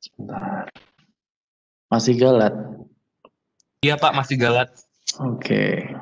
Sebentar. Masih galat. Iya Pak, masih galat. Oke.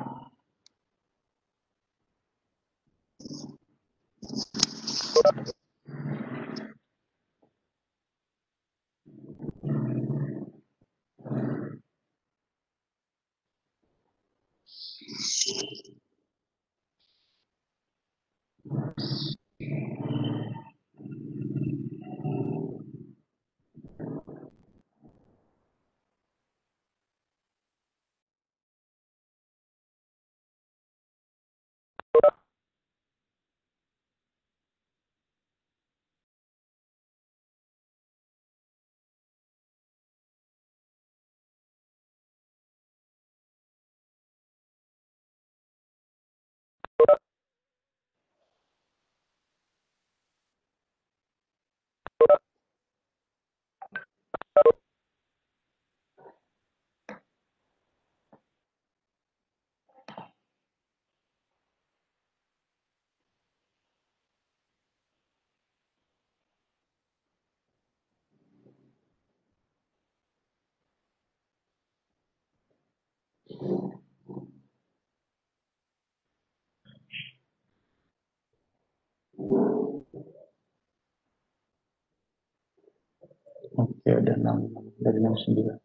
Oke, udah 6 dari 69.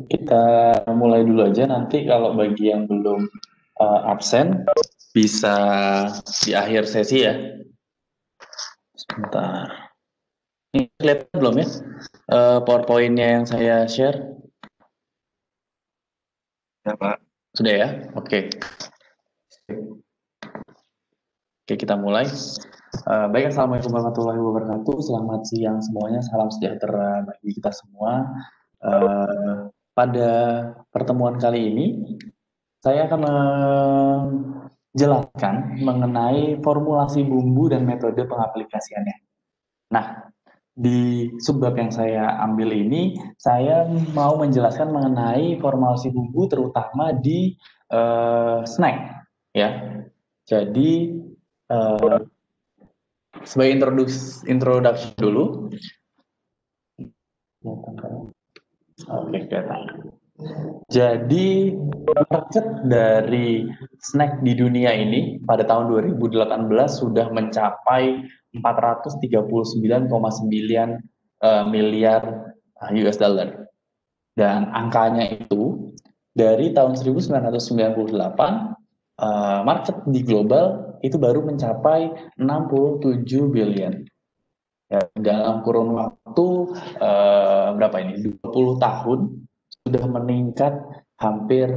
Kita mulai dulu aja, nanti kalau bagi yang belum absen bisa di akhir sesi ya. Sebentar. Ini kelihatan belum ya PowerPoint-nya yang saya share? Ya Pak. Sudah ya? Oke. Oke, kita mulai. Baik, Assalamualaikum warahmatullahi wabarakatuh. Selamat siang semuanya. Salam sejahtera bagi kita semua. Pada pertemuan kali ini, saya akan menjelaskan mengenai formulasi bumbu dan metode pengaplikasiannya. Nah, di subbab yang saya ambil ini, saya mau menjelaskan mengenai formulasi bumbu terutama di snack, ya. Jadi sebagai introduction dulu. Oke, kelihatan. Jadi market dari snack di dunia ini pada tahun 2018 sudah mencapai 439,9 miliar US dollar. Dan angkanya itu dari tahun 1998 market di global itu baru mencapai 67 billion. Ya, dalam kurun waktu berapa ini? 20 tahun sudah meningkat hampir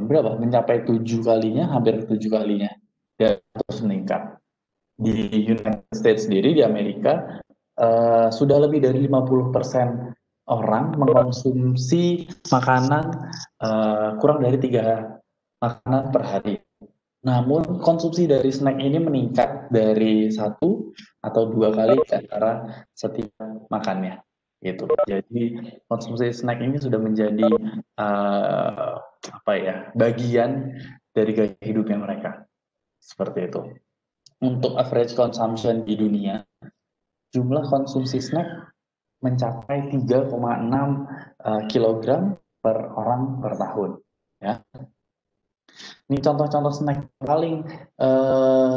berapa? Mencapai 7 kalinya, hampir 7 kalinya. Dan terus meningkat. Di United States sendiri, di Amerika, sudah lebih dari 50% orang mengkonsumsi makanan kurang dari 3 makanan per hari. Namun konsumsi dari snack ini meningkat dari 1 atau 2 kali ke antara setiap makannya. Gitu. Jadi konsumsi snack ini sudah menjadi bagian dari gaya hidupnya mereka. Seperti itu. Untuk average consumption di dunia, jumlah konsumsi snack mencapai 3,6 kilogram per orang per tahun. Ya. Ini contoh-contoh snack paling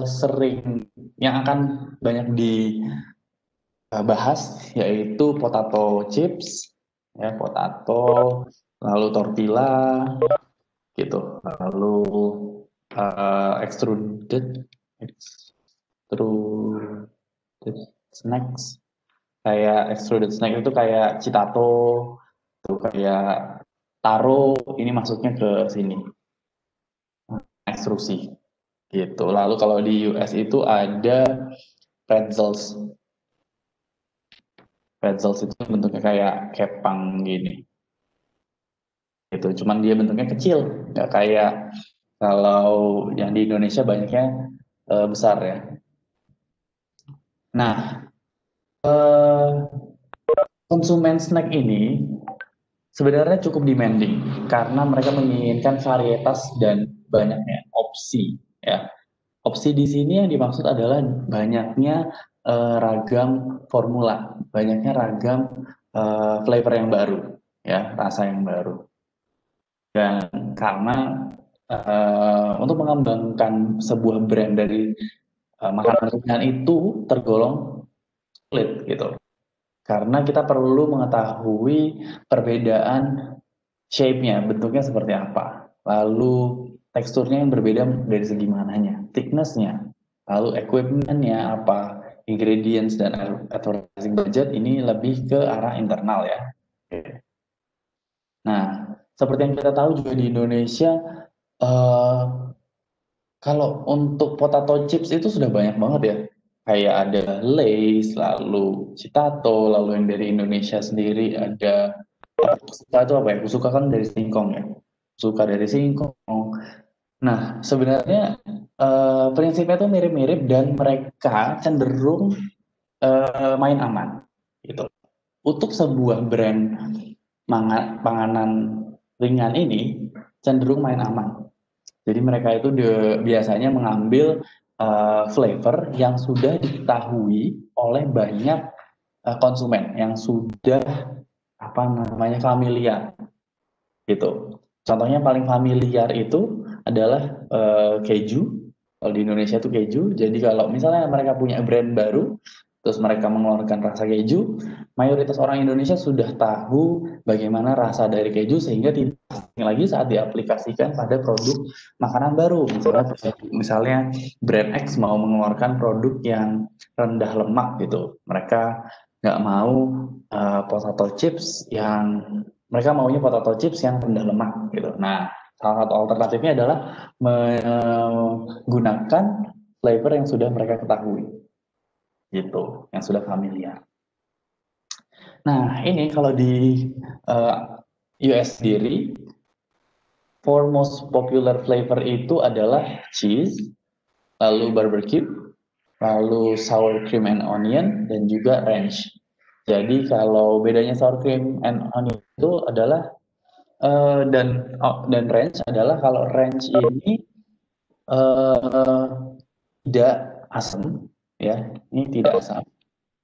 sering yang akan banyak dibahas yaitu potato chips, ya potato, lalu tortilla, gitu, lalu extruded snacks, kayak extruded snack itu kayak citato, tuh kayak taro, ini masuknya ke sini, ekstrusi. Gitu. Lalu kalau di US itu ada pretzels. Pretzels itu bentuknya kayak kepang gini. Itu cuman dia bentuknya kecil, nggak kayak kalau yang di Indonesia banyaknya besar ya. Nah, eh, konsumen snack ini sebenarnya cukup demanding karena mereka menginginkan varietas dan banyaknya opsi ya. Opsi di sini yang dimaksud adalah banyaknya ragam formula, banyaknya ragam flavor yang baru ya, rasa yang baru. Dan karena untuk mengembangkan sebuah brand dari makanan ringan itu tergolong sulit gitu. Karena kita perlu mengetahui perbedaan shape-nya, bentuknya seperti apa. Lalu teksturnya yang berbeda dari segi mananya, thickness-nya, lalu equipment-nya apa, ingredients dan advertising budget ini lebih ke arah internal ya. Nah, seperti yang kita tahu juga di Indonesia, eh, kalau untuk potato chips itu sudah banyak banget ya. Kayak ada Lay's, lalu Citato, lalu yang dari Indonesia sendiri ada Kusuka itu apa ya? Kusuka kan dari singkong ya. Kusuka dari singkong. Nah, sebenarnya prinsipnya itu mirip-mirip dan mereka cenderung main aman gitu. Untuk sebuah brand panganan ringan ini cenderung main aman. Jadi mereka itu biasanya mengambil flavor yang sudah diketahui oleh banyak konsumen yang sudah apa namanya familiar gitu. Contohnya paling familiar itu adalah keju. Kalau di Indonesia itu keju. Jadi kalau misalnya mereka punya brand baru, terus mereka mengeluarkan rasa keju, mayoritas orang Indonesia sudah tahu bagaimana rasa dari keju sehingga tidak asing lagi saat diaplikasikan pada produk makanan baru. Misalnya brand X mau mengeluarkan produk yang rendah lemak gitu, mereka nggak mau potato chips yang mereka maunya potato chips yang rendah lemak gitu. Nah, salah satu alternatifnya adalah menggunakan flavor yang sudah mereka ketahui gitu, yang sudah familiar. Nah, ini kalau di US sendiri, four most popular flavor itu adalah cheese, lalu barbecue, lalu sour cream and onion, dan juga ranch. Jadi kalau bedanya sour cream and onion itu adalah dan ranch adalah kalau ranch ini tidak asam, ya, ini tidak asam.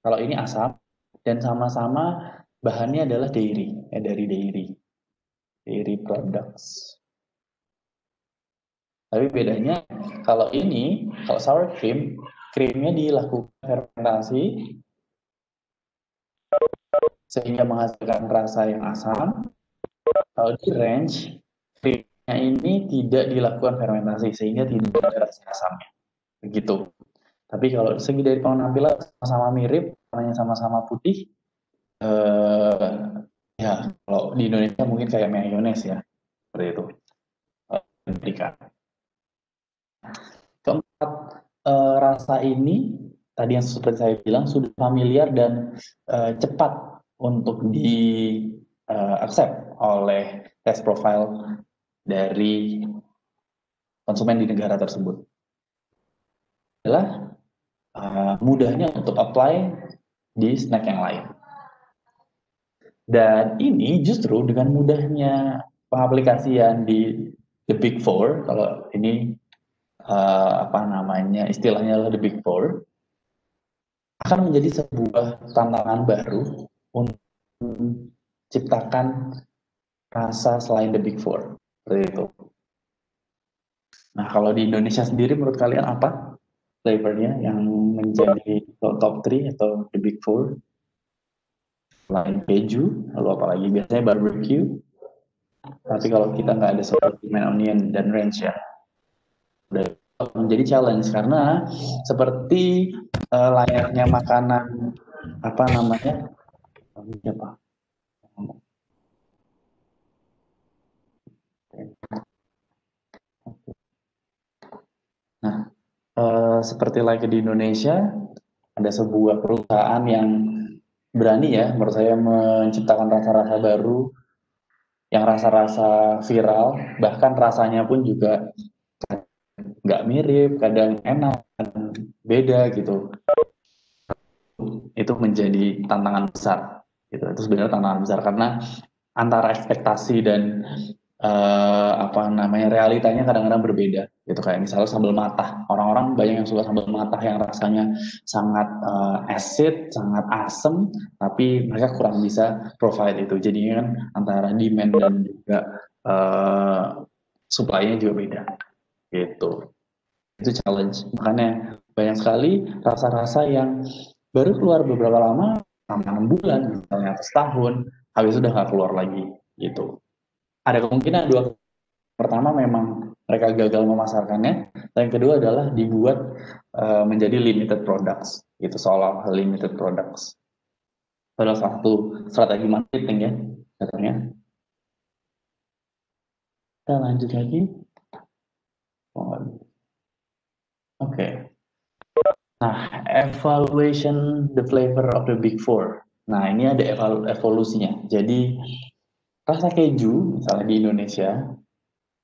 Kalau ini asam dan sama-sama bahannya adalah dairy, ya, dari dairy products. Tapi bedanya kalau ini, kalau sour cream, krimnya dilakukan fermentasi sehingga menghasilkan rasa yang asam. Kalau di ranch, krimnya ini tidak dilakukan fermentasi sehingga tidak ada rasa asamnya. Begitu. Tapi kalau segi dari penampilan sama-sama mirip, warnanya sama-sama putih. Ya, kalau di Indonesia mungkin kayak mayones ya, seperti itu. Amerika. Keempat, rasa ini tadi yang seperti saya bilang sudah familiar dan cepat untuk di accept oleh test profile dari konsumen di negara tersebut. Adalah mudahnya untuk apply di snack yang lain. Dan ini justru dengan mudahnya pengaplikasian di the Big Four, kalau ini apa namanya istilahnya adalah the Big Four, akan menjadi sebuah tantangan baru untuk menciptakan rasa selain the Big Four. Seperti itu. Nah, kalau di Indonesia sendiri menurut kalian apa flavornya yang menjadi top 3 atau the Big Four? Selain keju, lalu apalagi biasanya barbecue. Tapi kalau kita nggak ada sour cream and onion dan ranch ya, udah menjadi challenge karena seperti layaknya makanan apa namanya apa? Nah, seperti lagi di Indonesia ada sebuah perusahaan yang berani ya menurut saya menciptakan rasa-rasa baru yang rasa-rasa viral, bahkan rasanya pun juga nggak mirip, kadang enak, kadang beda gitu. Itu menjadi tantangan besar. Gitu. Itu sebenarnya tantangan besar karena antara ekspektasi dan realitanya kadang-kadang berbeda gitu. Kayak misalnya sambal matah, orang-orang banyak yang suka sambal matah yang rasanya sangat acid, sangat asem, tapi mereka kurang bisa provide itu. Jadinya kan antara demand dan juga supply-nya juga beda gitu. Itu challenge. Makanya banyak sekali rasa-rasa yang baru keluar beberapa lama, 6 bulan misalnya atau setahun, habis itu udah nggak keluar lagi gitu. Ada kemungkinan dua. Pertama memang mereka gagal memasarkannya, dan yang kedua adalah dibuat menjadi limited products, gitu, seolah limited products. Salah satu strategi marketing ya, katanya. Kita lanjut lagi. Oke. Nah, evaluation the flavor of the Big Four. Nah, ini ada evolusinya. Jadi, rasa keju, misalnya di Indonesia,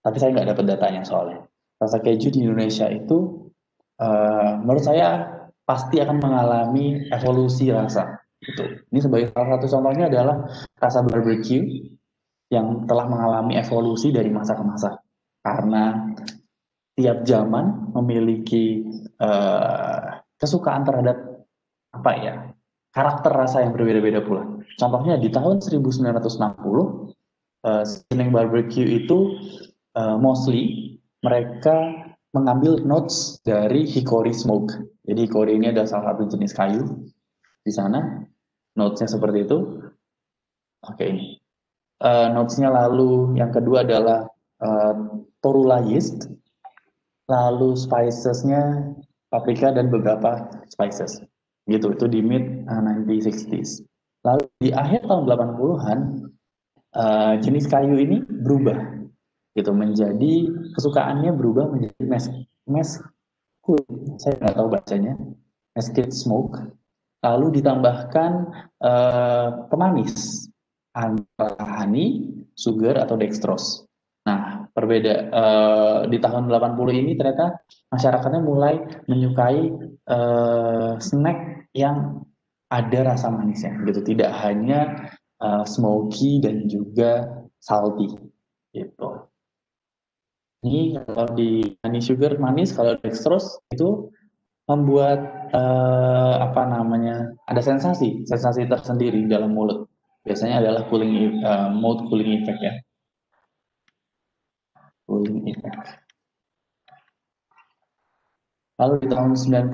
tapi saya nggak dapat datanya soalnya. Rasa keju di Indonesia itu menurut saya pasti akan mengalami evolusi rasa. Gitu. Ini sebagai salah satu contohnya adalah rasa barbecue yang telah mengalami evolusi dari masa ke masa. Karena tiap zaman memiliki kesukaan terhadap apa ya, karakter rasa yang berbeda-beda pula. Contohnya di tahun 1960 seasoning barbecue itu mostly mereka mengambil notes dari hickory smoke. Jadi hickory ini adalah salah satu jenis kayu di sana. Notesnya seperti itu. Oke, ini. Notesnya lalu yang kedua adalah torula yeast. Lalu spicesnya paprika dan beberapa spices. Gitu, itu di mid 1960s. Lalu di akhir tahun 80-an jenis kayu ini berubah gitu, menjadi kesukaannya berubah menjadi saya nggak tahu bacanya, mesquite smoke, lalu ditambahkan pemanis antara honey, sugar atau dextrose. Nah, di tahun 80 ini ternyata masyarakatnya mulai menyukai snack yang ada rasa manisnya gitu, tidak hanya smoky dan juga salty gitu. Ini kalau di honey sugar manis, kalau dextrose itu membuat ada sensasi tersendiri dalam mulut. Biasanya adalah mouth cooling effect ya. Cooling effect. Lalu di tahun 90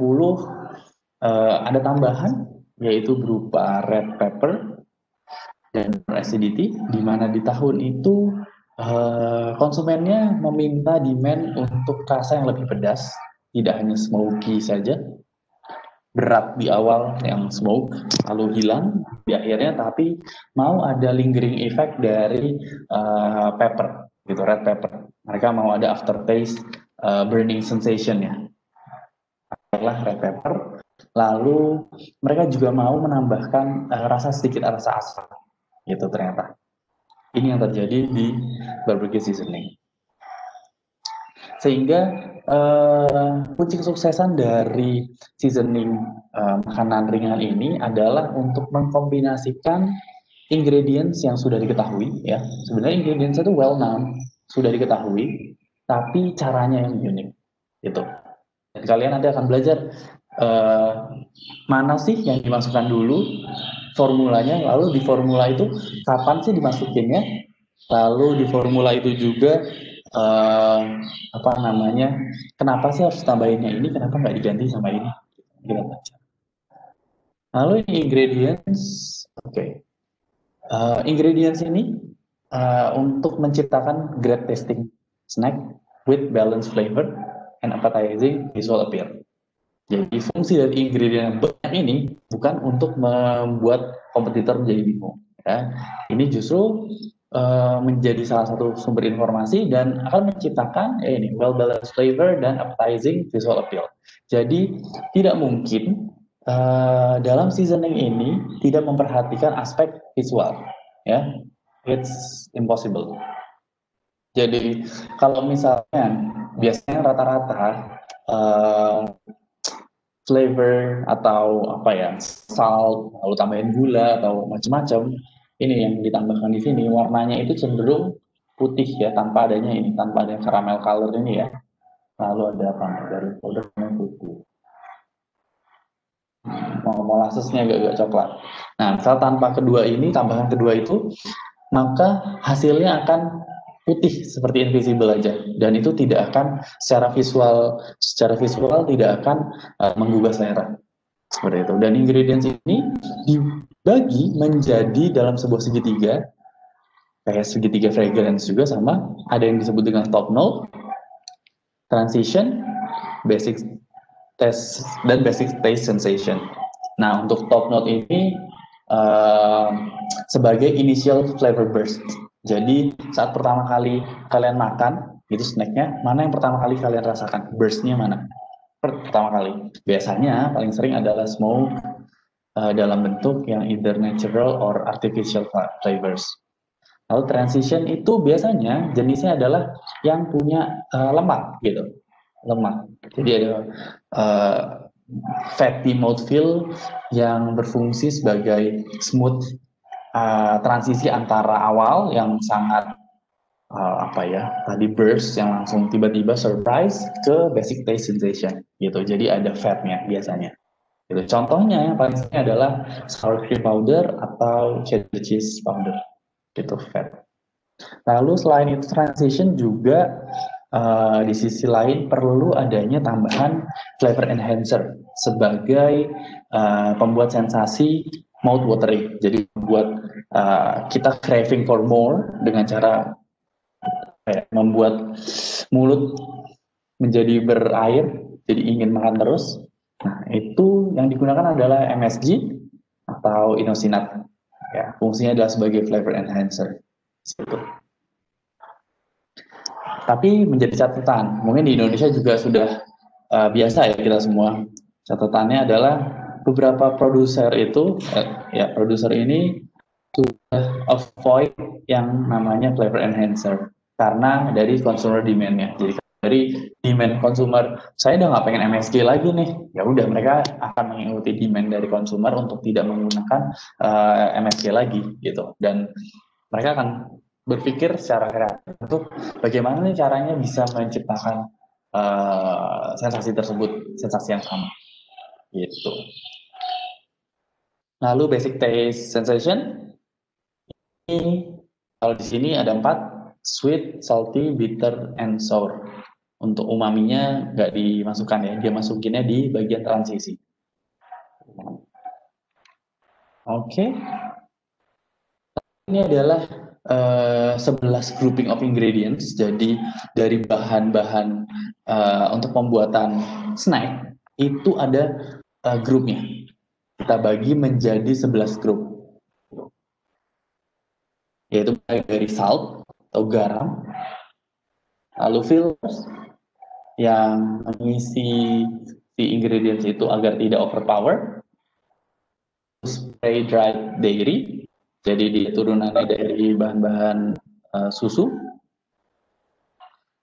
ada tambahan yaitu berupa red pepper dan acidity, di mana di tahun itu konsumennya meminta demand untuk rasa yang lebih pedas, tidak hanya smoky saja, berat di awal yang smoke, lalu hilang di akhirnya, tapi mau ada lingering effect dari pepper, gitu, red pepper. Mereka mau ada aftertaste, burning sensation ya, adalah red pepper. Lalu mereka juga mau menambahkan sedikit rasa asam, gitu ternyata. Ini yang terjadi di barbecue seasoning. Sehingga kunci kesuksesan dari seasoning makanan ringan ini adalah untuk mengkombinasikan ingredients yang sudah diketahui ya. Sebenarnya ingredients itu well known, sudah diketahui, tapi caranya yang unik gitu. Dan kalian nanti akan belajar mana sih yang dimasukkan dulu formulanya, lalu di formula itu kapan sih dimasukinnya, lalu di formula itu juga kenapa sih harus tambahinnya ini, kenapa nggak diganti sama ini, kita baca. Lalu ini ingredients, ingredients ini untuk menciptakan great tasting snack with balanced flavor and appetizing visual appeal. Jadi fungsi dari ingredient yang banyak ini bukan untuk membuat kompetitor menjadi bingung. Ya. Ini justru menjadi salah satu sumber informasi dan akan menciptakan well balanced flavor dan appetizing visual appeal. Jadi tidak mungkin dalam seasoning ini tidak memperhatikan aspek visual. Ya, it's impossible. Jadi kalau misalnya biasanya rata-rata uh, flavor atau apa ya, salt lalu tambahin gula atau macam-macam, ini yang ditambahkan di sini warnanya itu cenderung putih ya, tanpa adanya ini, tanpa ada caramel color ini ya. Lalu ada apa dari powder putih, molasesnya agak-agak coklat. Nah, misal tanpa kedua ini, tambahan kedua itu, maka hasilnya akan putih seperti invisible aja, dan itu tidak akan secara visual tidak akan menggugah selera seperti itu. Dan ingredients ini dibagi menjadi dalam sebuah segitiga, kayak segitiga fragrance juga sama, ada yang disebut dengan top note, transition, basic taste, dan basic taste sensation. Nah, untuk top note ini sebagai initial flavor burst. Jadi saat pertama kali kalian makan, itu snacknya, mana yang pertama kali kalian rasakan? Burstnya mana? Pertama kali. Biasanya paling sering adalah smoke dalam bentuk yang either natural or artificial flavors. Lalu transition itu biasanya jenisnya adalah yang punya lemak gitu, lemak. Jadi ada fatty mouthfeel yang berfungsi sebagai smooth transisi antara awal yang sangat apa ya, tadi burst yang langsung tiba-tiba surprise ke basic taste sensation gitu. Jadi ada fatnya biasanya. Gitu. Contohnya yang paling sering adalah sour cream powder atau cheddar cheese powder, itu fat. Lalu selain itu transition juga di sisi lain perlu adanya tambahan flavor enhancer sebagai pembuat sensasi mouth watering. Jadi membuat kita craving for more dengan cara membuat mulut menjadi berair, jadi ingin makan terus. Nah, itu yang digunakan adalah MSG atau inosinat. Ya, fungsinya adalah sebagai flavor enhancer. Seperti itu. Tapi menjadi catatan, mungkin di Indonesia juga sudah biasa ya kita semua. Catatannya adalah beberapa produser itu, produser ini sudah avoid yang namanya flavor enhancer karena dari consumer demand-nya. Jadi dari demand consumer, saya udah nggak pengen MSG lagi nih, ya udah mereka akan mengikuti demand dari consumer untuk tidak menggunakan MSG lagi gitu. Dan mereka akan berpikir secara kreatif untuk bagaimana nih caranya bisa menciptakan sensasi tersebut, sensasi yang sama gitu. Lalu basic taste sensation ini, kalau di sini ada 4, sweet, salty, bitter, and sour. Untuk umaminya nggak dimasukkan ya, dia masukinnya di bagian transisi. Oke. Ini adalah 11 grouping of ingredients. Jadi dari bahan-bahan untuk pembuatan snack itu ada grupnya. Kita bagi menjadi 11 grup. Yaitu dari salt atau garam, lalu fillers yang mengisi si ingredients itu agar tidak overpower, spray dried dairy, jadi dia turunannya dari bahan-bahan susu,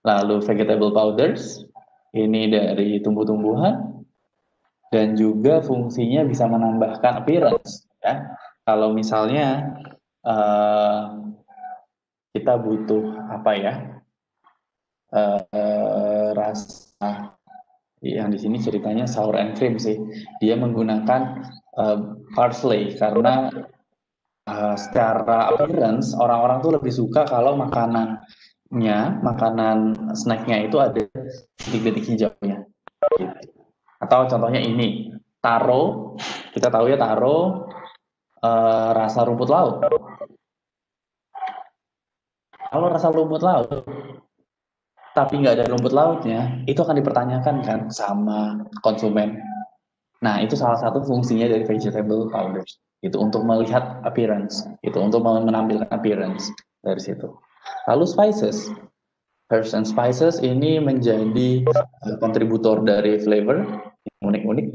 lalu vegetable powders, ini dari tumbuh-tumbuhan, dan juga fungsinya bisa menambahkan appearance ya. Kalau misalnya kita butuh apa ya, rasa yang di sini ceritanya sour and cream sih, dia menggunakan parsley karena secara appearance orang-orang tuh lebih suka kalau makanan snacknya itu ada titik-titik hijaunya gitu. Atau contohnya ini taro, kita tahu ya taro rasa rumput laut. Kalau rasa rumput laut tapi nggak ada rumput lautnya, itu akan dipertanyakan kan sama konsumen. Nah, itu salah satu fungsinya dari vegetable powders. Itu untuk melihat appearance, itu untuk menampilkan appearance dari situ. Lalu spices. Herbs and spices ini menjadi kontributor dari flavor yang unik-unik.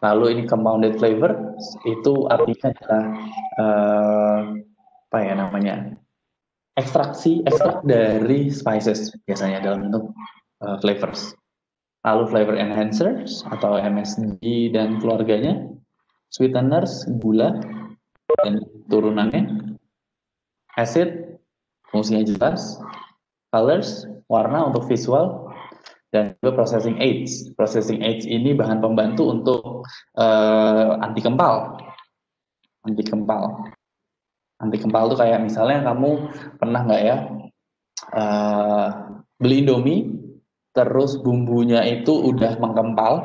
Lalu ini compounded flavor, itu artinya adalah apa ya namanya? ekstrak dari spices biasanya dalam bentuk flavors. Lalu flavor enhancers atau MSG dan keluarganya, sweeteners, gula dan turunannya, acid, fungsinya jelas, colors, warna untuk visual, dan juga processing aids. Processing aids ini bahan pembantu untuk anti kempal. Anti kempal. Anti kempal itu kayak misalnya kamu pernah nggak ya beli Indomie, terus bumbunya itu udah mengkempal,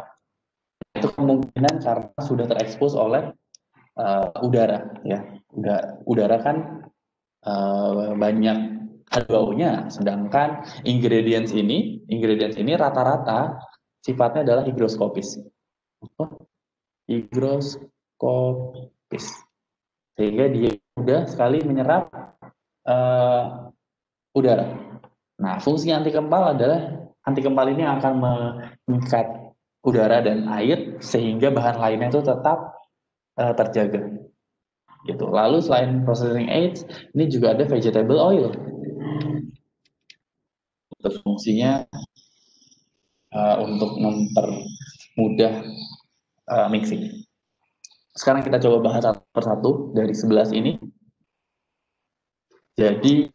itu kemungkinan karena sudah terekspos oleh udara, ya. Udara kan banyak baunya, sedangkan ingredients ini rata-rata sifatnya adalah higroskopis. Higroskopis, sehingga dia mudah sekali menyerap udara. Nah, fungsi anti kempal adalah anti kempal ini akan mengikat udara dan air sehingga bahan lainnya itu tetap terjaga. Gitu. Lalu selain processing aids, ini juga ada vegetable oil. Untuk fungsinya untuk mempermudah mixing. Sekarang kita coba bahas satu persatu dari 11 ini. Jadi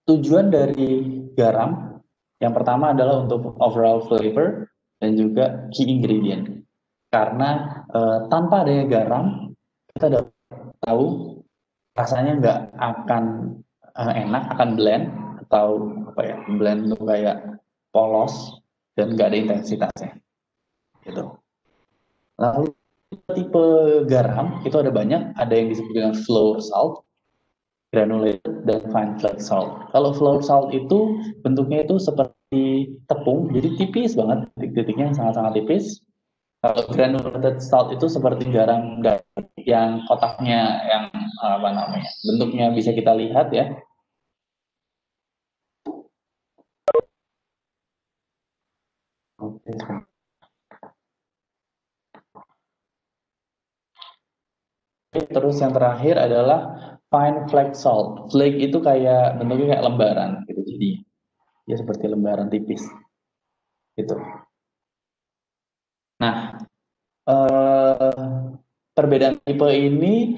tujuan dari garam yang pertama adalah untuk overall flavor dan juga key ingredient. Karena tanpa adanya garam, kita dapat tahu rasanya nggak akan enak, akan bland atau apa ya, blend itu kayak polos dan nggak ada intensitasnya. Gitu. Lalu tipe garam itu ada banyak, ada yang disebut dengan flour salt, granulated, dan fine flake salt. Kalau flour salt itu bentuknya itu seperti tepung, jadi tipis banget, titik-titiknya sangat-sangat tipis. Kalau granulated salt itu seperti garam yang kotaknya yang apa namanya, bentuknya bisa kita lihat ya. Oke. Terus yang terakhir adalah fine flake salt. Flake itu kayak bentuknya kayak lembaran gitu, jadi dia seperti lembaran tipis gitu. Nah, perbedaan tipe ini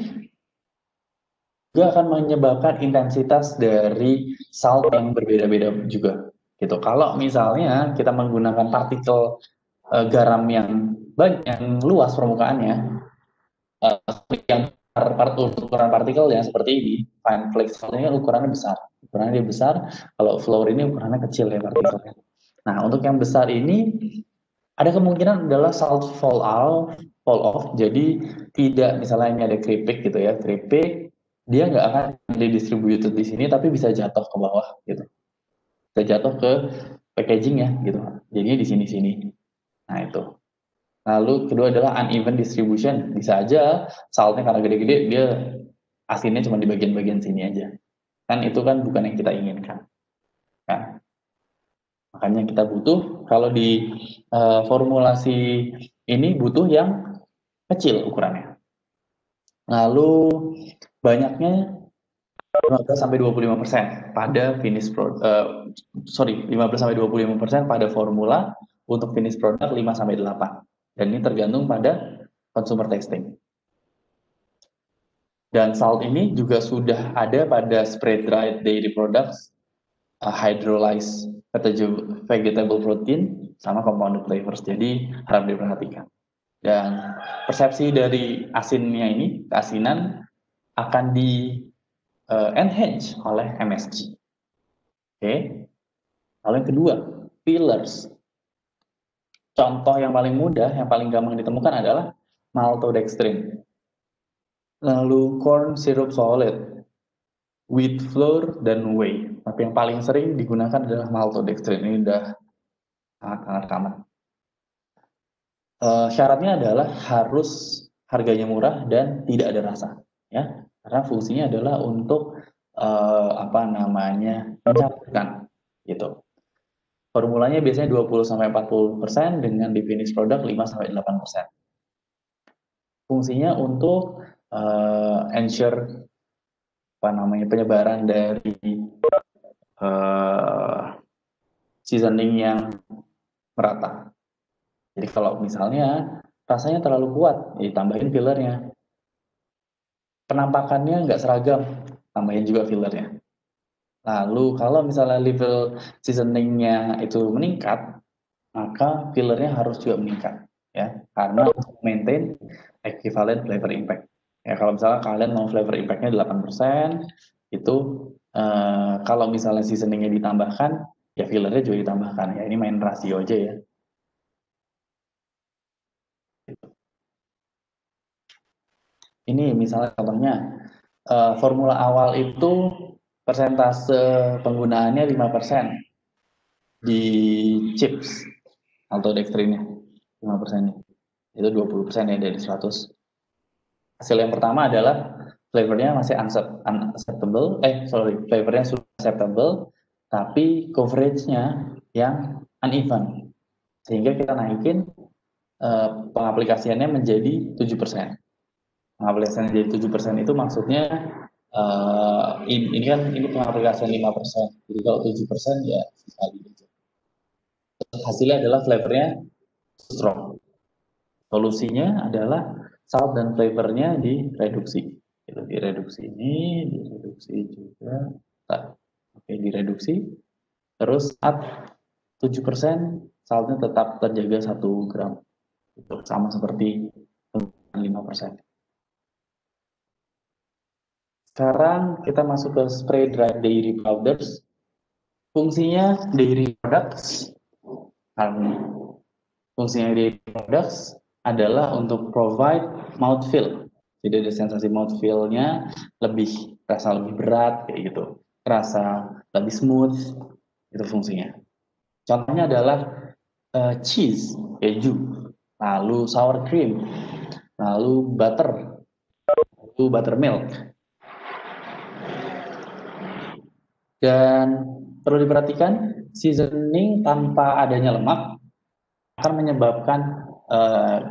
juga akan menyebabkan intensitas dari salt yang berbeda-beda juga gitu. Kalau misalnya kita menggunakan partikel garam yang banyak, yang luas permukaannya, yang ukuran partikelnya seperti ini, fine flake saltnya ukurannya besar. Ukurannya dia besar, kalau flour ini ukurannya kecil ya partikelnya. Nah, untuk yang besar ini ada kemungkinan adalah salt fall off. Jadi tidak, misalnya ini ada keripik gitu ya, keripik dia nggak akan didistributed di sini, tapi bisa jatuh ke bawah gitu, bisa jatuh ke packaging ya gitu. Jadinya di sini-sini. Nah itu. Lalu kedua adalah uneven distribution. Bisa aja saltnya karena gede-gede dia asinnya cuma di bagian-bagian sini aja. Kan itu kan bukan yang kita inginkan. Kan? Makanya kita butuh, kalau di formulasi ini butuh yang kecil ukurannya. Lalu banyaknya 15-25% pada finish product, 15-25% pada formula untuk finish product 5-8. Dan ini tergantung pada consumer tasting. Dan salt ini juga sudah ada pada spray dried dairy products, hydrolyzed vegetable protein, sama compounded flavors. Jadi harap diperhatikan. Dan persepsi dari asinnya ini, keasinan, akan di enhance oleh MSG. Oke. Lalu yang kedua, fillers. Contoh yang paling mudah, yang paling gampang ditemukan adalah maltodextrin. Lalu corn syrup solid, wheat flour, dan whey. Tapi yang paling sering digunakan adalah maltodextrin. Ini udah sangat-sangat common. Syaratnya adalah harus harganya murah dan tidak ada rasa, ya. Karena fungsinya adalah untuk mencampurkan gitu. Formulanya biasanya 20-40% dengan di finish product 5-8%. Fungsinya untuk ensure penyebaran dari seasoning yang merata. Jadi kalau misalnya rasanya terlalu kuat, ya tambahin fillernya. Penampakannya nggak seragam, tambahin juga fillernya. Lalu kalau misalnya level seasoningnya itu meningkat, maka fillernya harus juga meningkat, ya, karena untuk maintain equivalent flavor impact. Ya, kalau misalnya kalian mau flavor impact-nya 8%, itu kalau misalnya seasoningnya ditambahkan, ya fillernya juga ditambahkan. Ya, ini main rasio aja ya. Ini misalnya contohnya, formula awal itu persentase penggunaannya 5% di chips maltodextrinnya, 5%. Itu 20% ya dari 100. Hasil yang pertama adalah flavornya masih unacceptable, flavornya sudah acceptable, tapi coveragenya yang uneven. Sehingga kita naikin pengaplikasiannya menjadi 7%. Pengaplikasian menjadi 7% itu maksudnya ini pengaplikasian 5%. Jadi kalau 7% ya sekali gitu. Hasilnya adalah flavornya strong. Solusinya adalah salt dan flavornya direduksi. Gitu, direduksi ini, direduksi juga. Oke, direduksi. Terus saat 7% saltnya tetap terjaga 1 gram. Gitu, sama seperti 5%. Sekarang kita masuk ke spray dry dairy powders. Fungsinya dairy products. Fungsinya dairy products adalah untuk provide mouthfeel. Jadi ada sensasi mouthfeel-nya rasa lebih berat kayak gitu. Rasa lebih smooth, itu fungsinya. Contohnya adalah cheese, keju, lalu sour cream, lalu butter, lalu buttermilk. Dan perlu diperhatikan, seasoning tanpa adanya lemak akan menyebabkan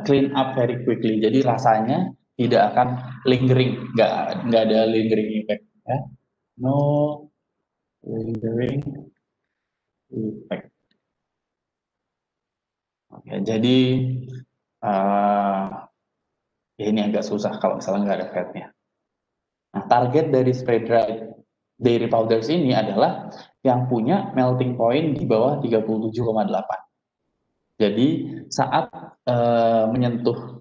clean up very quickly. Jadi rasanya tidak akan lingering, nggak ada lingering effect. Ya. No lingering effect. Oke, jadi ya ini agak susah kalau misalnya nggak ada fatnya. Nah, target dari spray dried dairy powders ini adalah yang punya melting point di bawah 37,8. Jadi saat menyentuh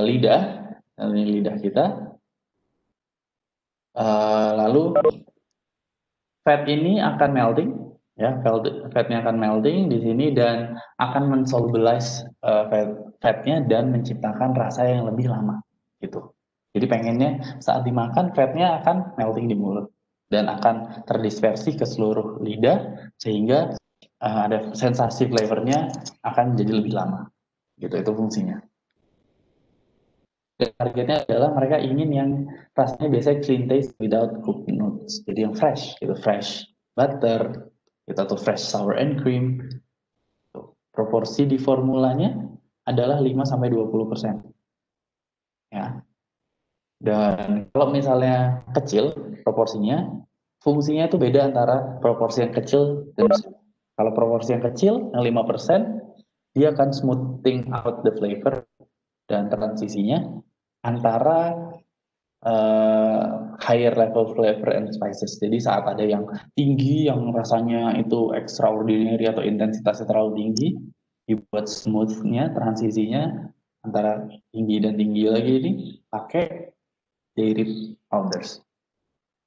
lidah kita, lalu fat ini akan melting, ya, fatnya akan melting di sini dan akan mensolubilize fatnya dan menciptakan rasa yang lebih lama, gitu. Jadi pengennya saat dimakan fatnya akan melting di mulut dan akan terdispersi ke seluruh lidah sehingga ada sensasi flavornya akan jadi lebih lama, gitu. Itu fungsinya. Dan targetnya adalah mereka ingin yang rasanya biasanya clean taste without cooked notes. Jadi yang fresh, gitu, fresh butter, gitu, atau fresh sour and cream. Proporsi di formulanya adalah 5-20%. Ya. Dan kalau misalnya kecil proporsinya, fungsinya itu beda antara proporsi yang kecil dan besar. Kalau proporsi yang kecil, yang 5%, dia akan smoothing out the flavor dan transisinya antara higher level flavor and spices. Jadi saat ada yang tinggi, yang rasanya itu extraordinary atau intensitasnya terlalu tinggi, dibuat smoothnya, transisinya antara tinggi dan tinggi lagi ini pakai dairy powders.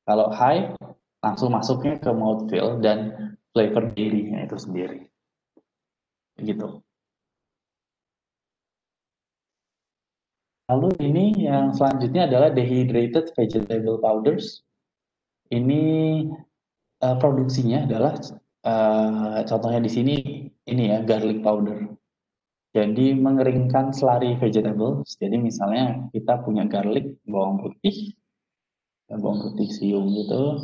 Kalau high, langsung masuknya ke mouthfeel dan flavor dairy-nya itu sendiri. Gitu. Lalu ini yang selanjutnya adalah dehydrated vegetable powders. Ini produksinya adalah contohnya di sini ini ya, garlic powder. Jadi mengeringkan selari vegetables. Jadi misalnya kita punya garlic, bawang putih, bawang putih siung gitu,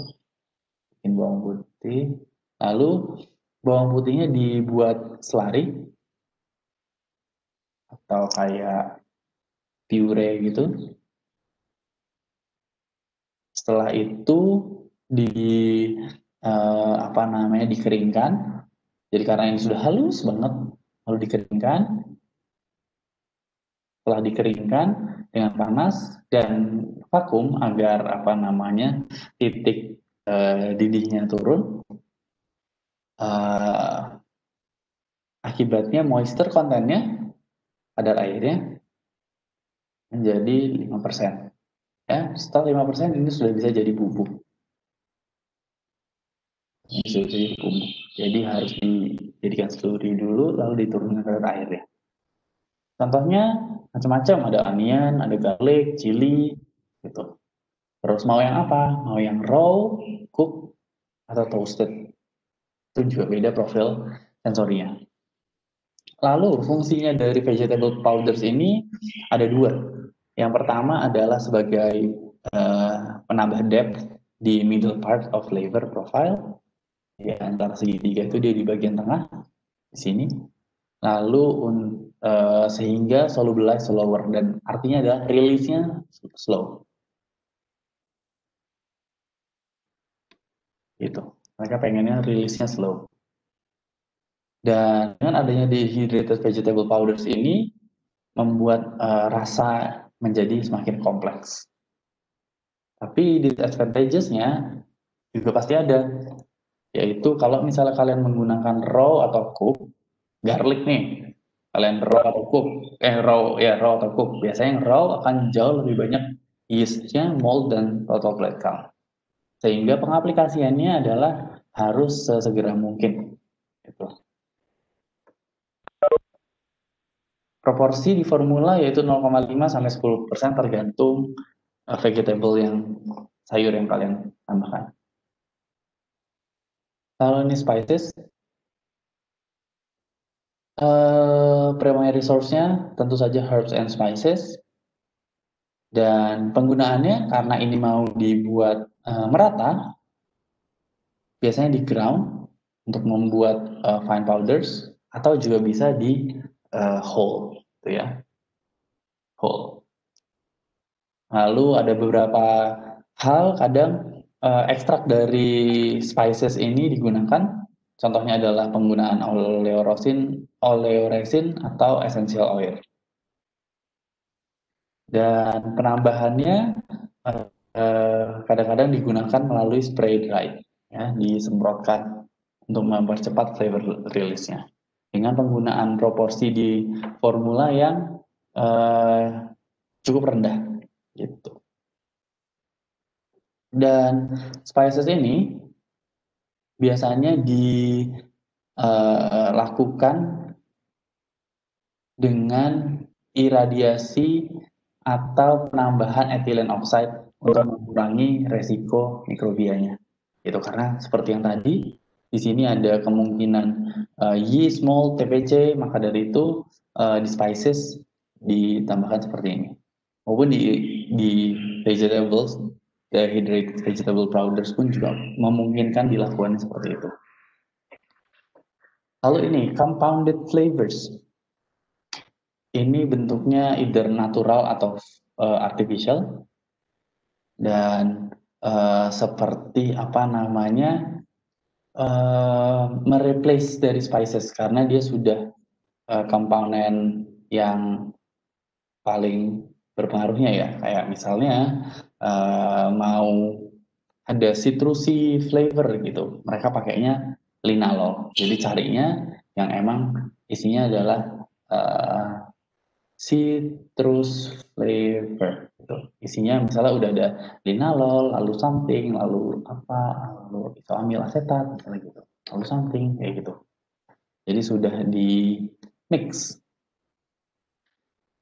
bikin bawang putih. Lalu bawang putihnya dibuat selari atau kayak puree gitu. Setelah itu di dikeringkan. Jadi karena ini sudah halus banget, lalu dikeringkan. Setelah dikeringkan dengan panas dan vakum agar titik didihnya turun. Akibatnya moisture kontennya, kadar airnya menjadi 5%. Ya, setelah 5% ini sudah bisa jadi bubuk. Jadi harus dijadikan slurry dulu, lalu diturunkan kadar airnya. Contohnya macam-macam, ada onion, ada garlic, chili, gitu. Terus mau yang apa? Mau yang raw, cook, atau toasted. Itu juga beda profil sensorinya. Lalu fungsinya dari vegetable powders ini ada dua. Yang pertama adalah sebagai penambah depth di middle part of flavor profile. Ya, antara segitiga itu dia di bagian tengah di sini. Lalu sehingga solubilize slower, dan artinya adalah release-nya slow. Gitu. Mereka pengennya release-nya slow. Dan dengan adanya dehydrated vegetable powders ini membuat rasa menjadi semakin kompleks. Tapi disadvantages-nya juga pasti ada. Yaitu kalau misalnya kalian menggunakan raw atau cook, garlic nih, kalian raw atau cook, raw atau cook, biasanya yang raw akan jauh lebih banyak yeast-nya, mold, dan total plate count. Sehingga pengaplikasiannya adalah harus sesegera mungkin. Gitu. Proporsi di formula yaitu 0,5-10% tergantung vegetable sayur yang kalian tambahkan. Kalau ini spices, primary source-nya tentu saja herbs and spices. Dan penggunaannya karena ini mau dibuat merata, biasanya di ground untuk membuat fine powders, atau juga bisa di whole, gitu ya, whole. Lalu ada beberapa hal, kadang ekstrak dari spices ini digunakan. Contohnya adalah penggunaan oleoresin atau essential oil. Dan penambahannya kadang-kadang digunakan melalui spray dry, ya, disemprotkan untuk mempercepat flavor release-nya. Dengan penggunaan proporsi di formula yang cukup rendah, gitu. Dan spices ini biasanya dilakukan dengan iradiasi atau penambahan ethylene oxide untuk mengurangi resiko mikrobianya. Itu karena seperti yang tadi, di sini ada kemungkinan yeast, mold, TBC, maka dari itu di spices ditambahkan seperti ini. Maupun di vegetables, dehydrated vegetable powders pun juga memungkinkan dilakukan seperti itu. Lalu ini compounded flavors. Ini bentuknya either natural atau artificial, dan seperti mereplace dari spices karena dia sudah komponen yang paling berpengaruhnya, ya, kayak misalnya mau ada citrusy flavor gitu, mereka pakainya linalol. Jadi carinya yang emang isinya adalah citrus flavor gitu. Isinya misalnya udah ada linalol, lalu something, lalu isoamil asetat misalnya gitu, lalu something kayak gitu. Jadi sudah di mix.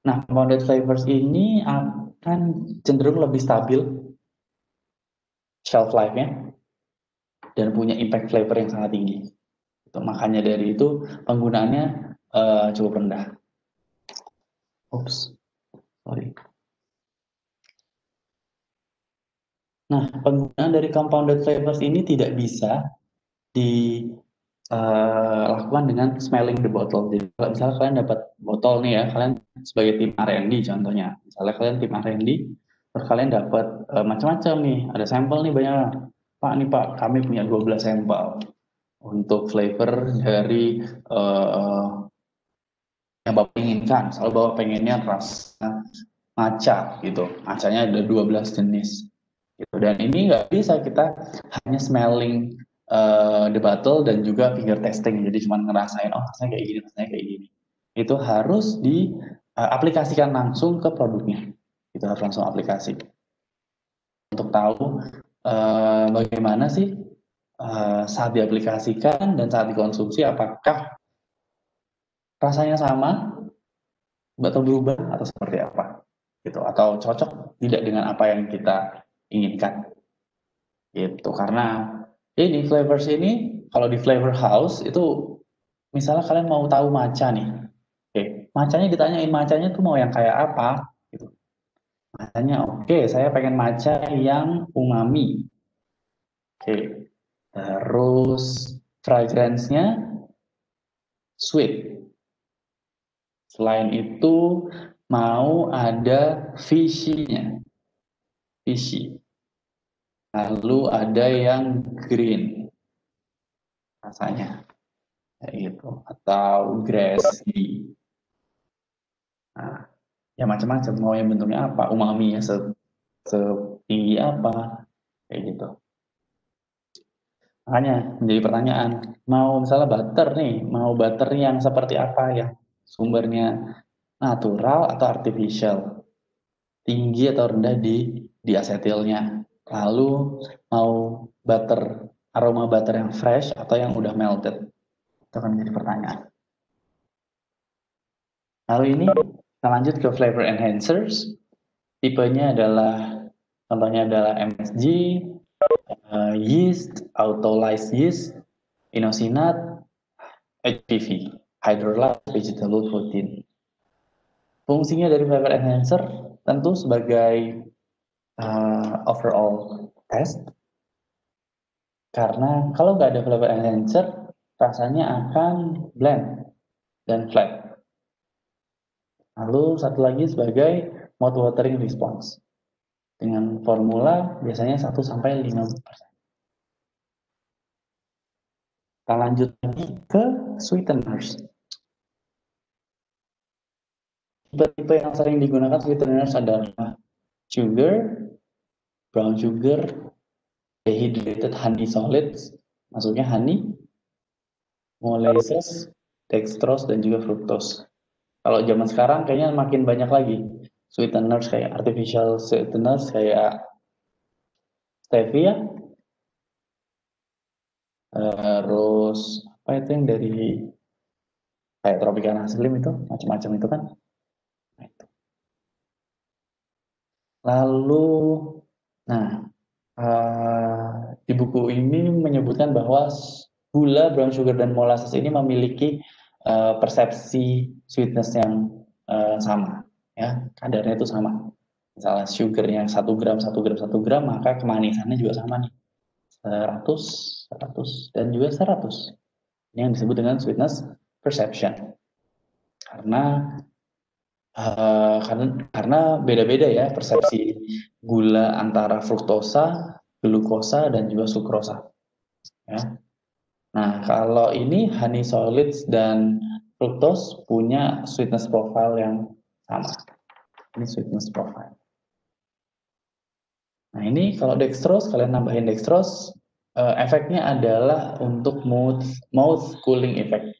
Nah, compounded flavors ini akan cenderung lebih stabil shelf life-nya dan punya impact flavor yang sangat tinggi. Makanya dari itu penggunaannya cukup rendah. Sorry. Nah, penggunaan dari compounded flavors ini tidak bisa dilakukan dengan smelling the bottle. Jadi kalau misalnya kalian dapat botol nih ya, kalian sebagai tim R&D contohnya, misalnya kalian tim R&D Terus kalian dapat macam-macam nih, ada sampel nih banyak. Pak, nih Pak, kami punya 12 sampel untuk flavor dari eh, yang Bapak inginkan. Soal Bapak pengennya rasa matcha gitu. Matchanya ada 12 jenis. Gitu. Dan ini nggak bisa kita hanya smelling the bottle dan juga finger testing. Jadi cuma ngerasain, oh rasanya kayak gini, rasanya kayak gini. Itu harus diaplikasikan langsung ke produknya. Itu harus langsung aplikasi. Untuk tahu bagaimana sih saat diaplikasikan dan saat dikonsumsi apakah rasanya sama atau berubah atau seperti apa gitu atau cocok tidak dengan apa yang kita inginkan gitu karena ini flavors ini kalau di flavor house itu misalnya kalian mau tahu matcha nih oke matchanya ditanyain matchanya tuh mau yang kayak apa gitu matchanya oke saya pengen matcha yang umami oke terus fragrance-nya sweet. Selain itu mau ada fishy-nya, fishy. Lalu ada yang green rasanya, kayak gitu. Atau grassy. Nah, ya macam-macam. Mau yang bentuknya apa? Umami ya setinggi apa? Kayak gitu. Makanya menjadi pertanyaan, mau misalnya butter nih, mau butter yang seperti apa ya? Sumbernya natural atau artificial? Tinggi atau rendah di asetilnya. Lalu mau butter, aroma butter yang fresh atau yang udah melted? Itu akan menjadi pertanyaan. Lalu ini kita lanjut ke flavor enhancers. Tipenya adalah, contohnya adalah MSG, yeast, autolyzed yeast, inosinat, HPV, hydrolyzed vegetable protein. Fungsinya dari flavor enhancer tentu sebagai overall test. Karena kalau nggak ada flavor enhancer, rasanya akan bland dan flat. Lalu satu lagi sebagai mouth-watering response. Dengan formula biasanya 1-5%. Kita lanjut lagi ke sweeteners. Tipe-tipe yang sering digunakan sweeteners adalah sugar, brown sugar, dehydrated honey solids, maksudnya honey, molasses, dextrose, dan juga fructose. Kalau zaman sekarang kayaknya makin banyak lagi sweeteners kayak artificial sweeteners kayak stevia, terus apa itu yang dari kayak Tropicana Slim itu macam-macam itu kan. Nah, itu. Lalu, nah di buku ini menyebutkan bahwa gula, brown sugar dan molasses ini memiliki persepsi sweetness yang sama, ya kadarnya itu sama. Misalnya sugarnya 1 gram, 1 gram, 1 gram, maka kemanisannya juga sama nih. 100, 100, dan juga 100. Ini yang disebut dengan sweetness perception. Karena beda-beda ya persepsi gula antara fruktosa, glukosa, dan juga sukrosa. Ya. Nah, kalau ini honey solids dan fructose punya sweetness profile yang sama. Ini sweetness profile. Nah, ini kalau dextrose, kalian nambahin dextrose, efeknya adalah untuk mouth cooling effect.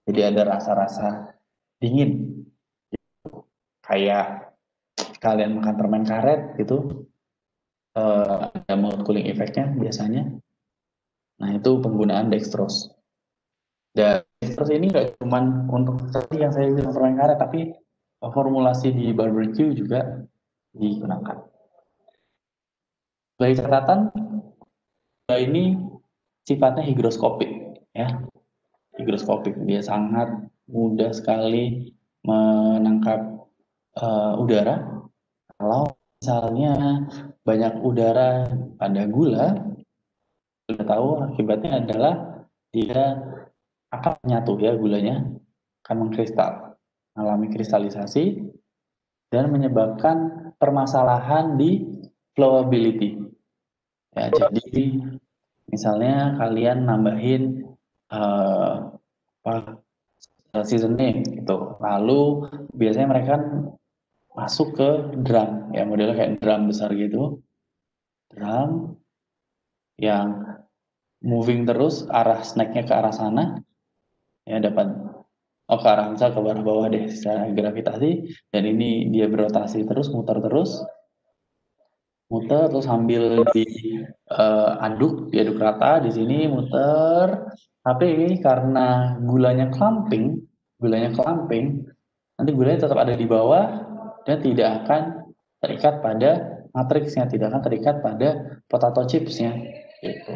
Jadi ada rasa-rasa dingin. Kayak kalian makan permen karet gitu, ada mouth cooling effect-nya biasanya. Nah, itu penggunaan dextrose. Dan dextrose ini nggak cuma untuk tadi yang saya bilang permen karet, tapi formulasi di barbecue juga digunakan. Sebagai catatan, ini sifatnya higroskopik, ya. Higroskopik, dia sangat mudah sekali menangkap udara. Kalau misalnya banyak udara pada gula, kita tahu akibatnya adalah dia akan menyatu ya gulanya, akan mengkristal, mengalami kristalisasi dan menyebabkan permasalahan di flowability. Ya, jadi misalnya kalian nambahin seasoning gitu, lalu biasanya mereka masuk ke drum, ya modelnya kayak drum besar gitu, drum yang moving terus arah snacknya ke arah sana, ya dapat ke arah misal ke arah bawah deh secara gravitasi, dan ini dia berotasi terus, muter terus, sambil diaduk rata di sini muter. Tapi karena gulanya clumping, nanti gulanya tetap ada di bawah dan tidak akan terikat pada matriksnya, tidak akan terikat pada potato chipsnya. Gitu.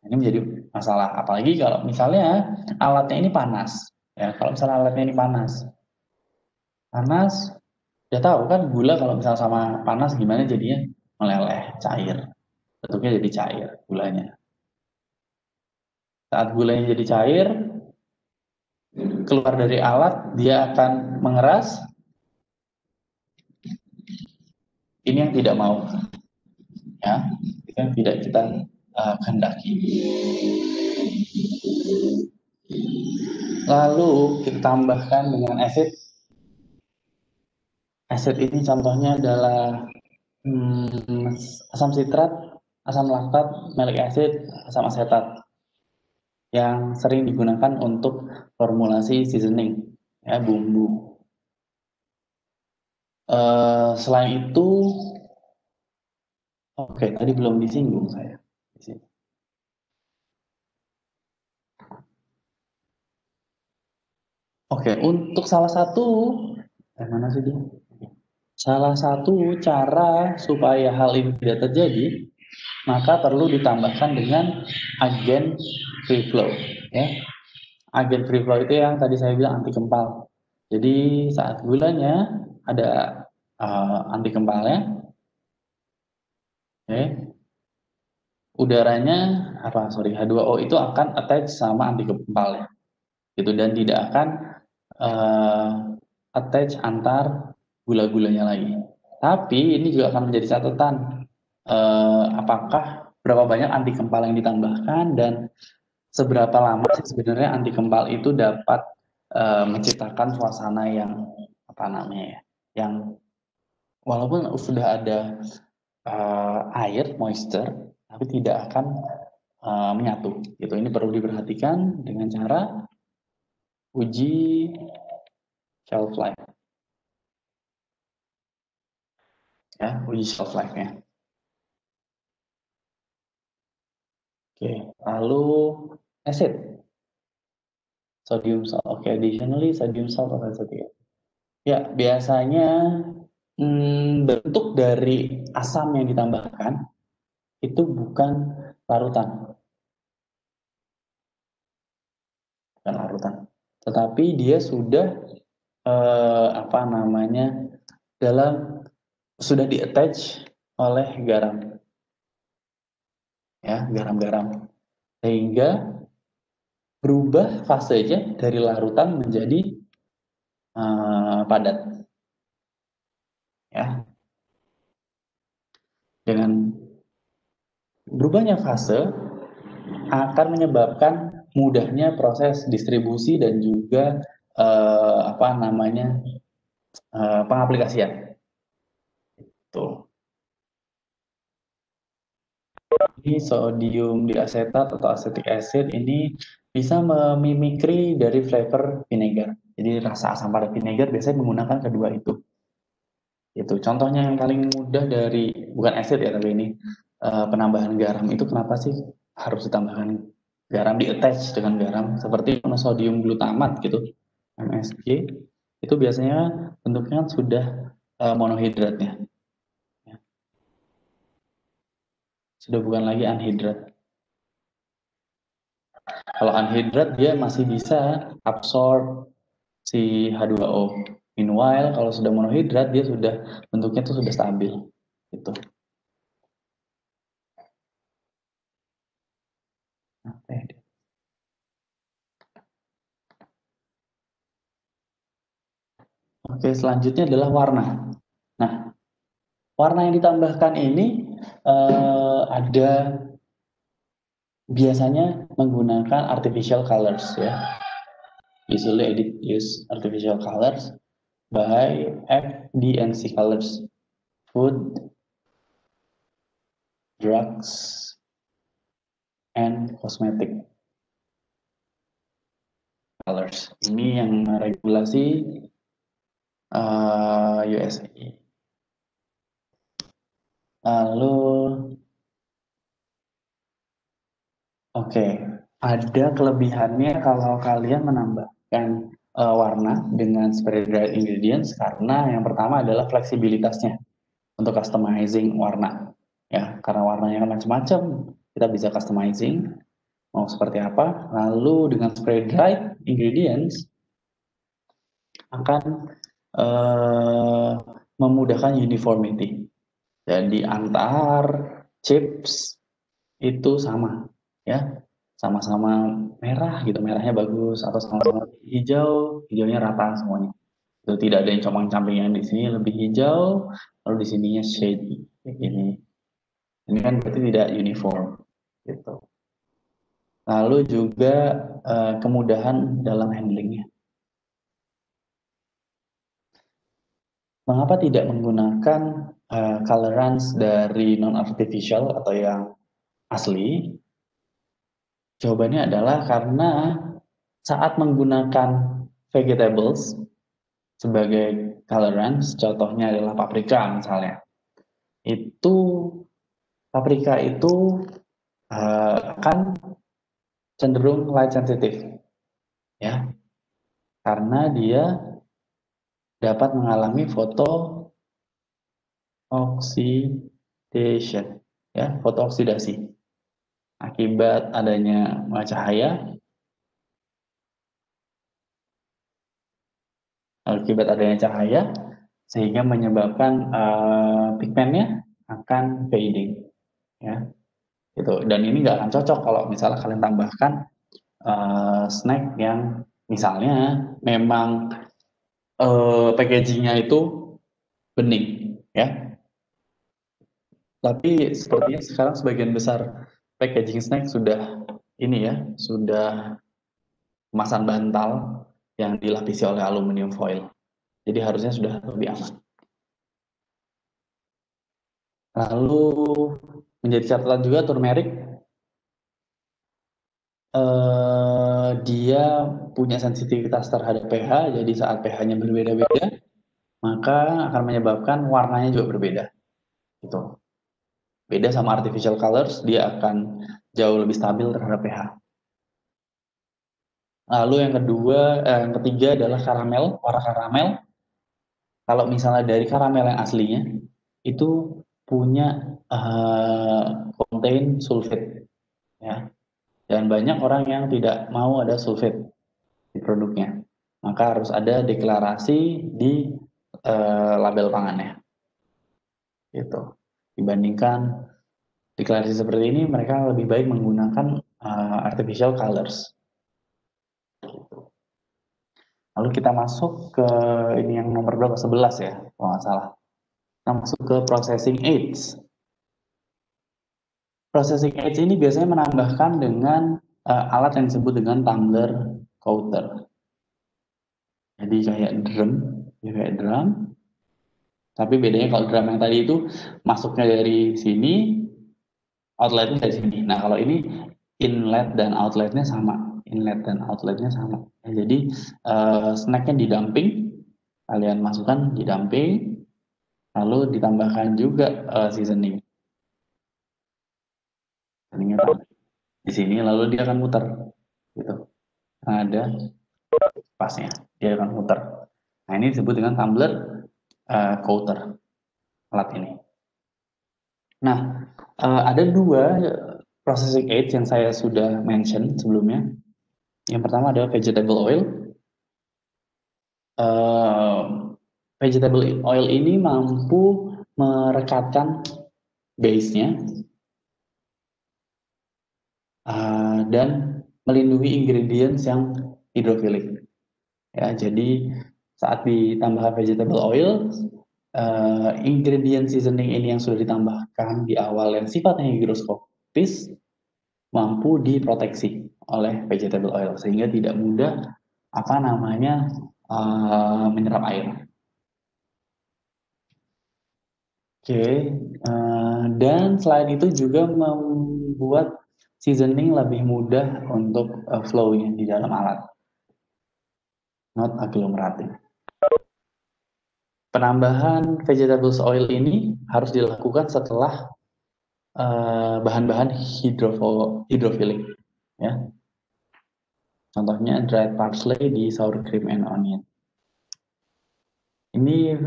Ini menjadi masalah. Apalagi kalau misalnya alatnya ini panas. Ya, kalau misalnya alatnya ini panas, ya tahu kan gula kalau misalnya sama panas gimana jadinya meleleh, cair. Bentuknya jadi cair gulanya. Saat gulanya jadi cair, keluar dari alat, dia akan mengeras. Ini yang tidak mau, ya, itu yang tidak kita kehendaki. Lalu kita tambahkan dengan acid. Acid ini contohnya adalah asam sitrat, asam laktat, malic acid, asam asetat yang sering digunakan untuk formulasi seasoning, ya bumbu. Selain itu, oke, tadi belum disinggung saya. Oke, untuk salah satu, mana sih dia? Salah satu cara supaya hal ini tidak terjadi, maka perlu ditambahkan dengan agen free flow. Ya. Agen free flow itu yang tadi saya bilang anti kempal. Jadi saat gulanya ada anti kempalnya, udaranya H2O itu akan attach sama anti kempalnya, gitu, dan tidak akan attach antar gula-gulanya lagi. Tapi ini juga akan menjadi catatan apakah berapa banyak anti kempal yang ditambahkan dan seberapa lama sih sebenarnya anti kempal itu dapat menciptakan suasana yang yang walaupun sudah ada air moisture tapi tidak akan menyatu gitu. Ini perlu diperhatikan dengan cara uji shelf life, ya, uji shelf life-nya. Oke, lalu acid, sodium salt. Oke, additionally sodium salt atau acetic. Ya, biasanya bentuk dari asam yang ditambahkan itu bukan larutan, tetapi dia sudah sudah di-attach oleh garam, ya, garam-garam, sehingga berubah fasenya dari larutan menjadi padat, ya. Dengan berubahnya fase akan menyebabkan mudahnya proses distribusi dan juga pengaplikasian. Tuh. Ini sodium diasetat atau acetic acid ini bisa memimikri dari flavor vinegar. Jadi rasa asam pada vinegar biasanya menggunakan kedua itu. Itu contohnya yang paling mudah dari, bukan acid ya tapi ini penambahan garam itu kenapa sih harus ditambahkan garam, di-attach dengan garam seperti monosodium glutamat gitu, MSG, itu biasanya bentuknya sudah monohidratnya, sudah bukan lagi anhidrat. Kalau anhidrat dia masih bisa absorb si H2O. Meanwhile kalau sudah monohidrat dia sudah bentuknya itu sudah stabil gitu. Oke, selanjutnya adalah warna. Nah, warna yang ditambahkan ini ada biasanya menggunakan artificial colors ya. Usually edit use artificial colors by FD&C colors, food, drugs, and cosmetic colors. Ini yang regulasi USA. Lalu, oke, ada kelebihannya kalau kalian menambahkan warna dengan spray dried ingredients karena yang pertama adalah fleksibilitasnya untuk customizing warna. Ya, karena warnanya kan macam-macam, kita bisa customizing mau seperti apa. Lalu dengan spray dried ingredients akan memudahkan uniformity. Jadi antar chips itu sama, ya, sama-sama merah gitu, merahnya bagus, atau sama-sama hijau, hijaunya rata semuanya. Itu tidak ada yang compang-camping, yang di sini lebih hijau, lalu di sininya shady kayak gini. Ini kan berarti tidak uniform, gitu. Lalu juga kemudahan dalam handlingnya. Mengapa tidak menggunakan colorants dari non-artificial atau yang asli? Jawabannya adalah karena saat menggunakan vegetables sebagai colorants, contohnya adalah paprika misalnya, itu paprika itu akan cenderung light sensitive, ya, karena dia dapat mengalami oxidation, ya, fotooksidasi akibat adanya cahaya, sehingga menyebabkan pigmennya akan fading, ya, gitu. Dan ini nggak akan cocok kalau misalnya kalian tambahkan snack yang misalnya memang packagingnya itu bening, ya. Tapi sepertinya sekarang sebagian besar packaging snack sudah ini ya, sudah kemasan bantal yang dilapisi oleh aluminium foil. Jadi harusnya sudah lebih aman. Lalu menjadi catatan juga turmeric, dia punya sensitivitas terhadap pH. Jadi saat pH-nya berbeda-beda, maka akan menyebabkan warnanya juga berbeda. Gitu. Beda sama artificial colors, dia akan jauh lebih stabil terhadap pH. Lalu yang ketiga adalah karamel, warna karamel. Kalau misalnya dari karamel yang aslinya, itu punya contain sulfit, ya. Dan banyak orang yang tidak mau ada sulfit di produknya. Maka harus ada deklarasi di label pangannya. Gitu. Dibandingkan deklarasi seperti ini, mereka lebih baik menggunakan artificial colors. Lalu kita masuk ke ini yang nomor berapa? 11 ya, kalau nggak salah. Kita masuk ke processing aids. Processing aids ini biasanya menambahkan dengan alat yang disebut dengan tumbler coater. Jadi kayak drum. Tapi bedanya kalau drum yang tadi itu masuknya dari sini, outletnya dari sini. Nah kalau ini inlet dan outletnya sama. Ya, jadi snacknya didamping, kalian masukkan didamping, lalu ditambahkan juga seasoning. Seasoningnya di sini, lalu dia akan muter, gitu. Nah, ada pasnya, dia akan muter. Nah ini disebut dengan tumbler coater, alat ini. Nah, ada dua processing aids yang saya sudah mention sebelumnya. Yang pertama adalah vegetable oil. Vegetable oil ini mampu merekatkan base-nya dan melindungi ingredients yang hidrofilik. Ya, jadi saat ditambahkan vegetable oil, ingredient seasoning ini yang sudah ditambahkan di awal yang sifatnya higroskopis mampu diproteksi oleh vegetable oil sehingga tidak mudah menyerap air. Oke, dan selain itu juga membuat seasoning lebih mudah untuk flow-nya di dalam alat, not agglomerative. Penambahan vegetables oil ini harus dilakukan setelah bahan-bahan hidrofilik, ya. Contohnya dried parsley di sour cream and onion. Ini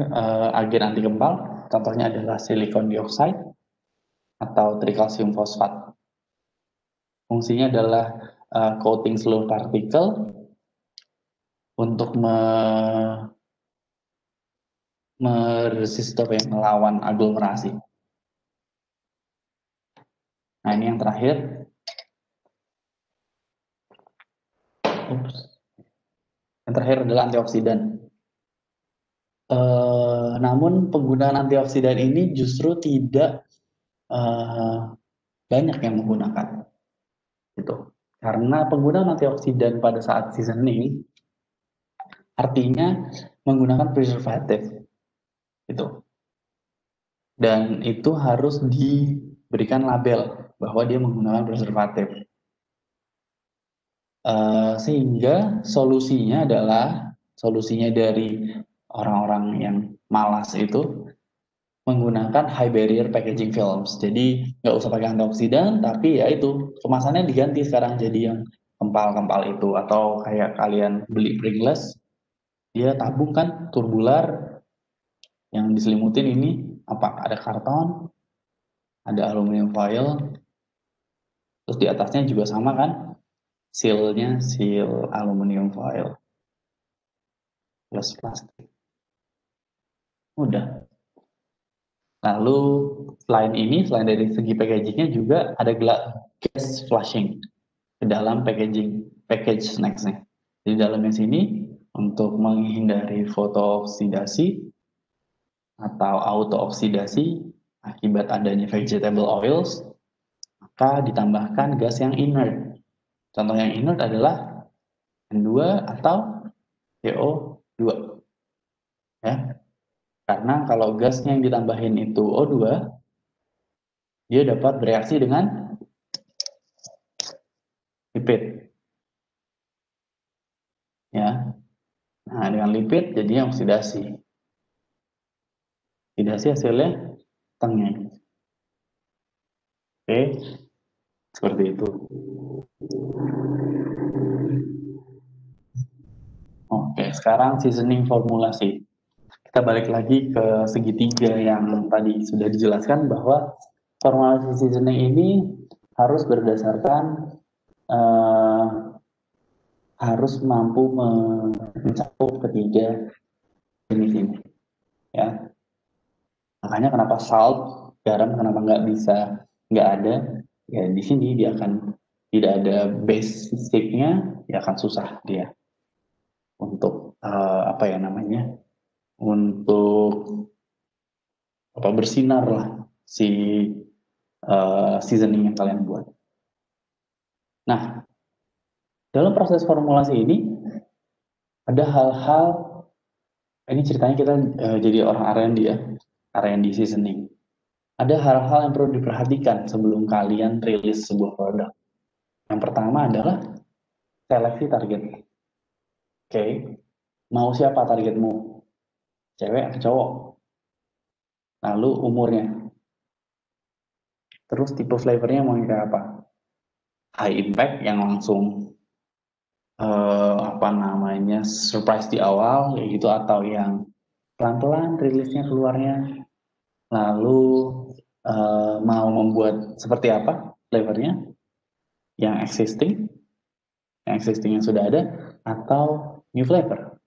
agen anti gempal, contohnya adalah silicon dioxide atau trikalsium fosfat. Fungsinya adalah coating slow particle untuk melawan aglomerasi. Nah, ini yang terakhir. Yang terakhir adalah antioksidan. Namun penggunaan antioksidan ini justru tidak banyak yang menggunakan. Gitu. Karena penggunaan antioksidan pada saat seasoning artinya menggunakan preservatif. Gitu. Dan itu harus diberikan label bahwa dia menggunakan preservatif. Sehingga solusinya dari orang-orang yang malas itu menggunakan high barrier packaging films. Jadi nggak usah pakai antioksidan, tapi ya itu kemasannya diganti sekarang jadi yang kempal-kempal itu, atau kayak kalian beli Pringles, dia tabung kan turbular yang diselimutin ini apa? Ada karton, ada aluminium foil, terus di atasnya juga sama kan? Sealnya seal aluminium foil plus plastik. Udah. Lalu selain dari segi packagingnya juga ada gas flushing ke dalam package snacks-nya. Di dalamnya sini untuk menghindari fotooksidasi atau autooksidasi akibat adanya vegetable oils, maka ditambahkan gas yang inert. Contoh yang inert adalah N2 atau CO2. Ya. Karena kalau gasnya yang ditambahin itu O2, dia dapat bereaksi dengan lipid. Ya. Nah, dengan lipid jadinya oksidasi. Oksidasi hasilnya tengah. Oke, seperti itu. Oke, sekarang seasoning formulasi. Kita balik lagi ke segitiga yang tadi sudah dijelaskan bahwa formulasi seasoning ini harus berdasarkan harus mampu mencakup ketiga jenis ini, ya. Makanya kenapa salt, garam kenapa nggak ada, ya di sini dia akan tidak ada basicnya, ya akan susah dia untuk untuk bersinar lah si seasoning yang kalian buat. Nah, dalam proses formulasi ini ada hal-hal, ini ceritanya kita jadi orang R&D ya, R&D seasoning. Ada hal-hal yang perlu diperhatikan sebelum kalian rilis sebuah produk. Yang pertama adalah seleksi target. Oke, mau siapa targetmu? Cewek atau cowok? Lalu umurnya. Terus tipe flavornya mau kayak apa? High impact yang langsung surprise di awal kayak gitu, atau yang pelan-pelan rilisnya keluarnya. Lalu mau membuat seperti apa flavornya? Yang existing yang sudah ada, atau new flavor.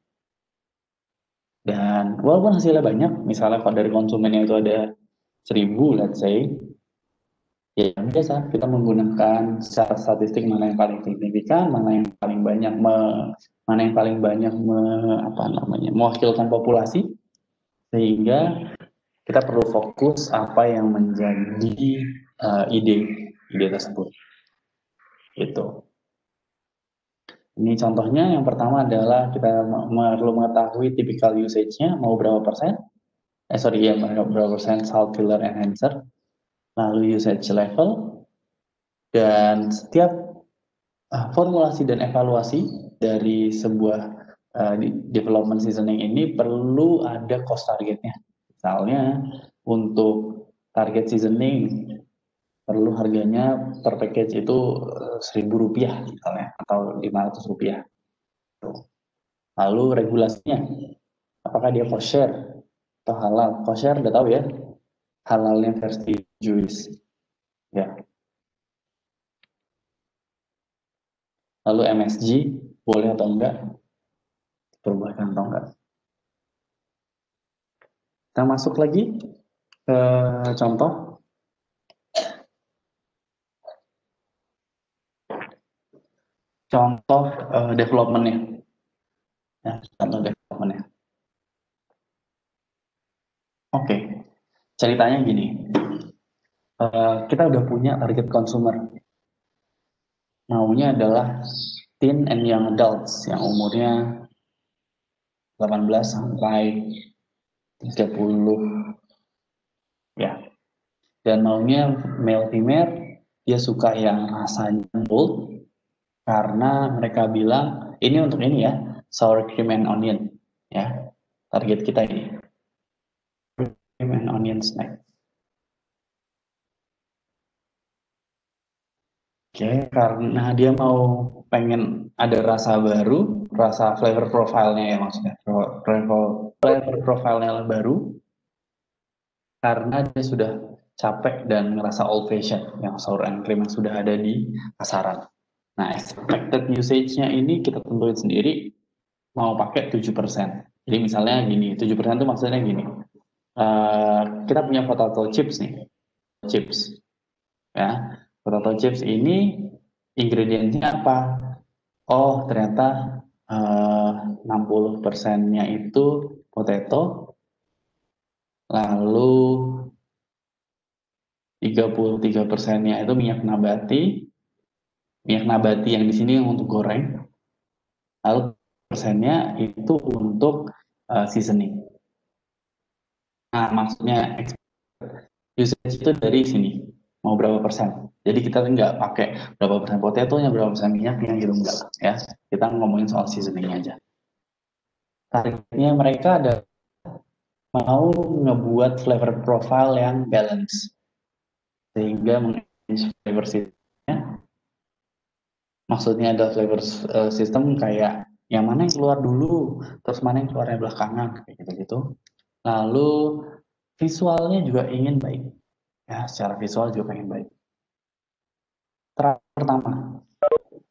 Dan walaupun hasilnya banyak, misalnya kalau dari konsumennya itu ada 1000, let's say, Ya, yang biasa kita menggunakan secara statistik mana yang paling signifikan, mana yang paling banyak mewakilkan populasi, sehingga kita perlu fokus apa yang menjadi ide tersebut. Gitu. Ini contohnya, yang pertama adalah kita perlu mengetahui typical usage-nya, mau berapa persen, berapa persen salt filler enhancer, lalu usage level, dan setiap formulasi dan evaluasi dari sebuah development seasoning ini perlu ada cost targetnya. Misalnya untuk target seasoning perlu harganya per package itu Rp1.000 misalnya atau Rp500. Lalu regulasinya, apakah dia kosher atau halal? Kosher udah tahu ya, halalnya versi Jewish. Ya. Lalu MSG boleh atau enggak? Diperbolehkan atau enggak? Kita masuk lagi ke contoh. Contoh development-nya. Ya, contoh development-nya. Oke, ceritanya gini. Kita udah punya target consumer. Maunya adalah teen and young adults yang umurnya 18 sampai 30 ya. Dan maunya male female, dia suka yang rasanya bold karena mereka bilang ini untuk ini ya, sour cream and onion ya. Target kita ini. Cream and onion snack. Oke, karena dia pengen ada rasa baru, rasa flavor profile-nya ya maksudnya. Flavor profile-nya baru, karena dia sudah capek dan ngerasa old fashion yang sour and cream yang sudah ada di pasaran. Nah, expected usage-nya ini kita tentuin sendiri mau pakai 7%. Jadi misalnya gini, 7% itu maksudnya gini. Kita punya potato chips nih. Chips. Ya. Potato chips ini ingredientnya apa? Oh, ternyata 60%-nya itu potato, lalu 33%-nya itu minyak nabati. Minyak nabati yang di sini untuk goreng. Lalu persennya itu untuk seasoning. Nah, maksudnya usage itu dari sini. Mau berapa persen? Jadi kita nggak pakai berapa persen potatonya, berapa persen minyaknya gitu, enggak ya. Kita ngomongin soal seasoning aja. Targetnya mereka ada mau ngebuat flavor profile yang balance. Sehingga mengenai flavor systemnya, maksudnya ada flavor system kayak yang mana yang keluar dulu, terus mana yang keluarnya belakangan, kayak gitu-gitu. Lalu visualnya juga ingin baik. Ya, secara visual juga pengen baik. Pertama,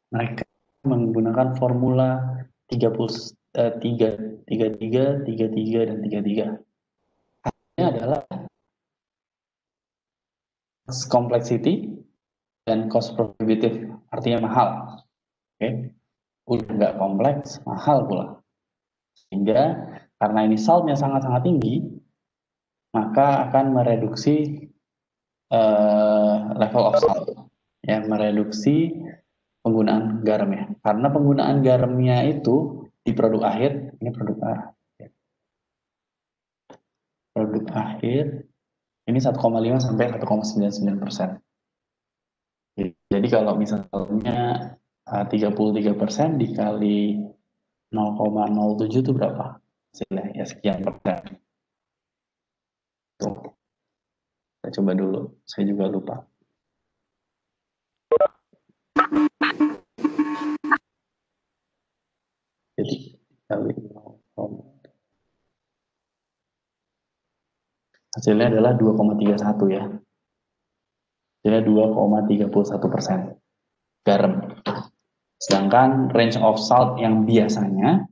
mereka menggunakan formula 33, 33, dan 33. Ini adalah complexity dan cost prohibitive, artinya mahal. Oke. Udah nggak kompleks, mahal pula. Sehingga karena ini saltnya sangat-sangat tinggi, maka akan mereduksi level of salt, ya, mereduksi penggunaan garamnya. Karena penggunaan garamnya itu di produk akhir, ini produk akhir ini 1,5 sampai 1,99%. Jadi kalau misalnya 33% dikali 0,07 itu berapa? Hasilnya ya sekian persen. Tuh. Kita coba dulu, saya juga lupa. Jadi kali 0, hasilnya adalah 2,31 ya. Hasilnya 2,31% garam. Sedangkan range of salt yang biasanya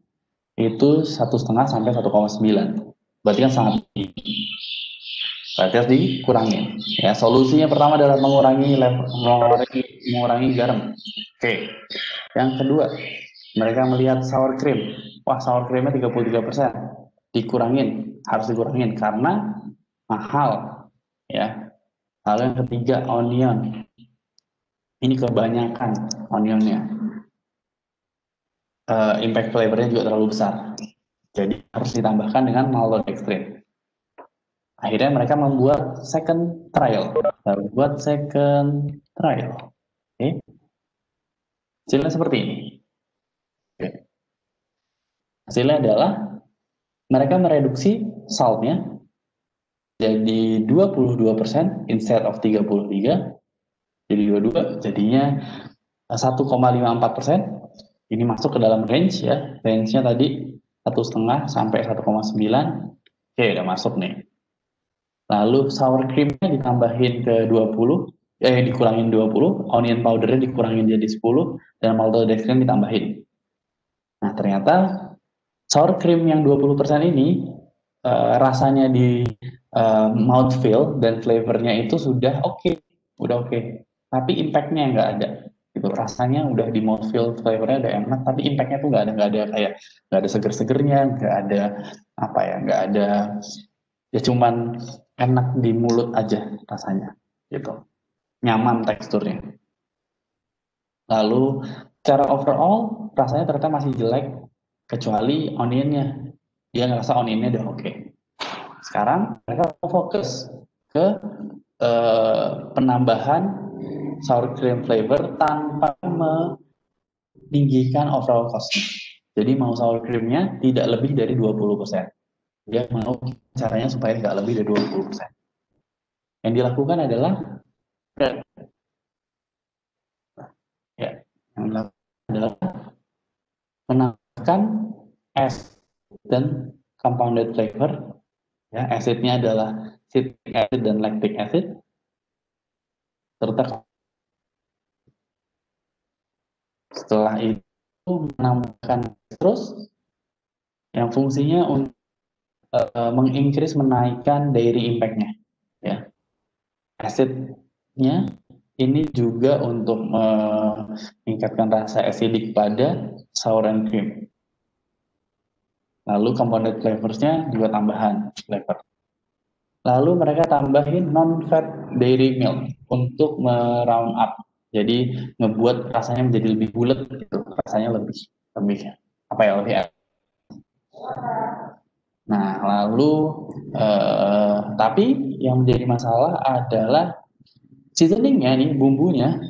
itu 1,5 sampai 1,9. Berarti kan sangat tinggi. berarti harus dikurangin. Ya, solusinya pertama adalah mengurangi garam. Oke. Yang kedua, mereka melihat sour cream. Wah, sour creamnya 33%. Harus dikurangin karena mahal. Ya. Lalu yang ketiga, onion. Ini kebanyakan onionnya. Impact flavornya juga terlalu besar. Jadi harus ditambahkan dengan maltodextrin. Akhirnya mereka membuat second trial. Oke. Hasilnya seperti ini. Oke. Hasilnya adalah mereka mereduksi saltnya jadi 22% instead of 33. Jadi 22, jadinya 1,54%. Ini masuk ke dalam range ya. Range-nya tadi 1,5 sampai 1,9. Oke, udah masuk nih. Lalu sour cream-nya ditambahin ke 20, dikurangin 20, onion powder-nya dikurangin jadi 10, dan maltodextrin ditambahin. Nah, ternyata sour cream yang 20% ini rasanya di mouthfeel dan flavornya itu sudah oke. Tapi impact-nya nggak ada. Gitu. Rasanya udah di mouthfeel, flavornya udah enak, tapi impact-nya tuh nggak ada kayak nggak ada seger-segernya, nggak ada nggak ada, ya cuman enak di mulut aja rasanya, gitu. Nyaman teksturnya. Lalu cara overall rasanya ternyata masih jelek kecuali onionnya. Dia ngerasa onionnya udah oke. Sekarang mereka fokus ke penambahan sour cream flavor tanpa meninggikan overall cost. Jadi mau sour creamnya tidak lebih dari 20%. Dia mau caranya supaya nggak lebih dari 20%. Yang dilakukan adalah menambahkan acid dan compounded flavor. Ya, acidnya adalah citric acid dan lactic acid, serta setelah itu menambahkan terus yang fungsinya untuk menaikkan dairy impact-nya. Ya. Acidnya ini juga untuk meningkatkan rasa acidic pada sour and cream. Lalu compounded flavors-nya juga tambahan flavor. Lalu mereka tambahin non-fat dairy milk untuk meround up. Jadi ngebuat rasanya menjadi lebih bulat gitu. Rasanya lebih lebih enak. Nah, lalu tapi yang menjadi masalah adalah seasoningnya nih, bumbunya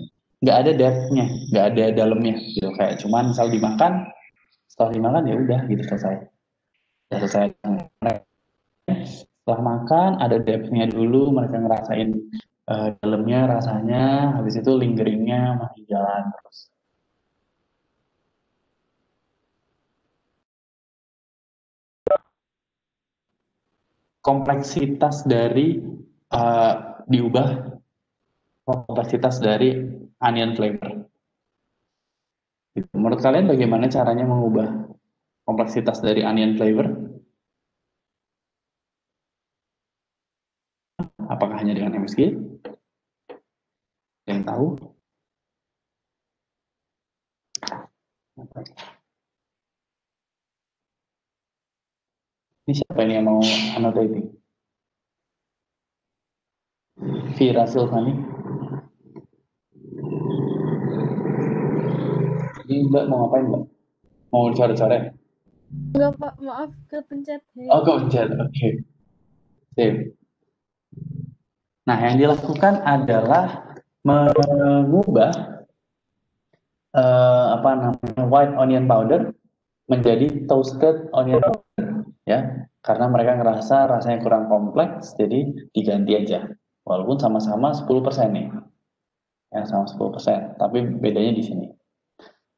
nggak ada depth-nya, nggak ada dalamnya gitu. Kayak cuman misal dimakan, setelah dimakan ya udah gitu selesai. Udah selesai. Setelah makan ada depth-nya dulu, mereka ngerasain dalamnya rasanya, habis itu lingeringnya masih jalan terus. Kompleksitas dari diubah kompleksitas dari onion flavor. Menurut kalian bagaimana caranya mengubah kompleksitas dari onion flavor? Apakah hanya dengan MSG? Yang tahu? Ini siapa ini yang mau annotating? Vira Silvani. Ini Mbak mau ngapain Mbak? Mau coret-coret? Enggak Pak, maaf kepencet. Oh kepencet, oke. Sip. Nah yang dilakukan adalah mengubah white onion powder menjadi toasted onion powder, ya, karena mereka ngerasa rasanya kurang kompleks, jadi diganti aja. Walaupun sama-sama 10% nih, ya sama 10%, tapi bedanya di sini.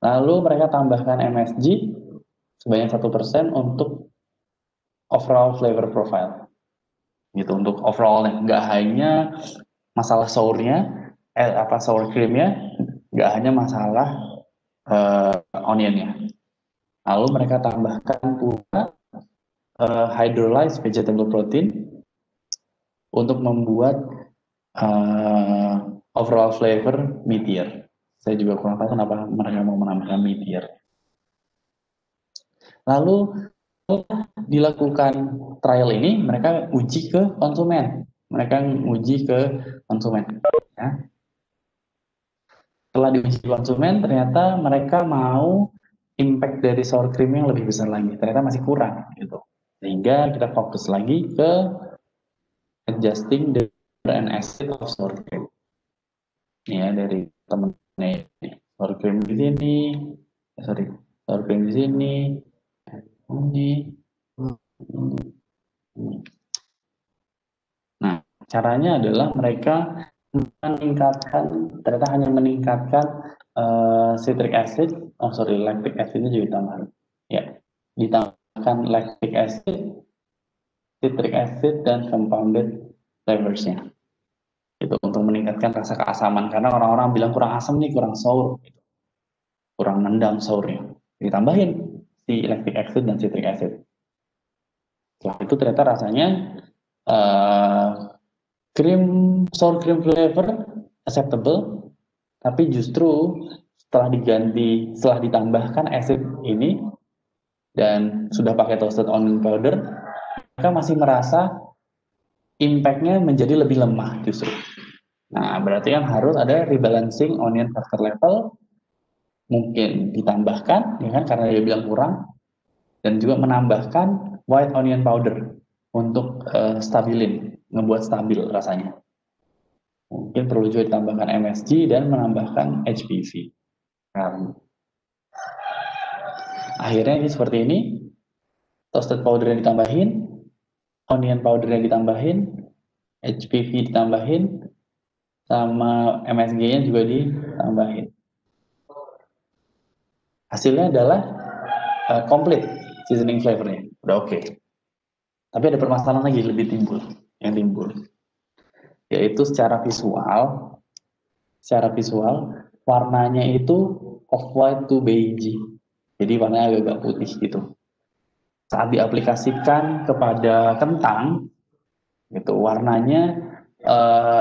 Lalu mereka tambahkan MSG sebanyak 1% untuk overall flavor profile, gitu, untuk overallnya. Nggak hanya masalah sournya, sour creamnya, nggak hanya masalah onionnya. Lalu mereka tambahkan pula hydrolyzed vegetable protein untuk membuat overall flavor mid-year. Saya juga kurang tahu kenapa mereka mau menambahkan mid-year. Lalu dilakukan trial ini, mereka uji ke konsumen. Mereka uji ke konsumen. Ya. Setelah diuji konsumen, ternyata mereka mau impact dari sour cream yang lebih besar lagi. Ternyata masih kurang, gitu. Sehingga kita fokus lagi ke adjusting the sugar and acid of sour cream. Ya, dari teman-teman ini. Sour cream di sini, sour cream di sini, ini. Nah, caranya adalah mereka ternyata hanya meningkatkan citric acid, lactic acidnya juga ditambahkan. Ya, ditambahkan lactic acid, citric acid, dan compounded flavorsnya. Itu untuk meningkatkan rasa keasaman, karena orang-orang bilang kurang asam nih, kurang sour, gitu. Kurang nendang sournya. Ditambahin si lactic acid dan citric acid. Setelah itu ternyata rasanya sour cream flavor acceptable, tapi justru setelah ditambahkan acid ini dan sudah pakai toasted onion powder, mereka masih merasa impact-nya menjadi lebih lemah justru. Nah, berarti kan harus ada rebalancing onion factor level, mungkin ditambahkan, ya kan, karena dia bilang kurang, dan juga menambahkan white onion powder untuk stabilin, ngebuat stabil rasanya. Mungkin perlu juga ditambahkan MSG dan menambahkan HPV. Akhirnya ini seperti ini, toasted powder yang ditambahin, onion powder yang ditambahin, HPV ditambahin, sama MSG-nya juga ditambahin. Hasilnya adalah complete seasoning flavornya, udah oke. Tapi ada permasalahan lagi yang timbul, yaitu secara visual warnanya itu off white to beige, jadi warnanya agak putih gitu. Saat diaplikasikan kepada kentang, gitu warnanya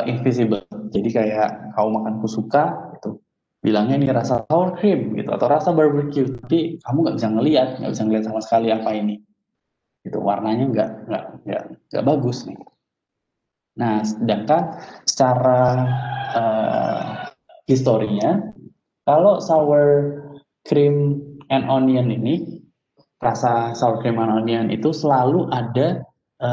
invisible, jadi kayak kau makan kusuka gitu, bilangnya ini rasa sour cream gitu atau rasa barbecue, tapi kamu nggak bisa ngelihat sama sekali apa ini. Itu warnanya nggak bagus nih. Nah, sedangkan secara historinya, kalau sour cream and onion ini, rasa sour cream and onion itu selalu ada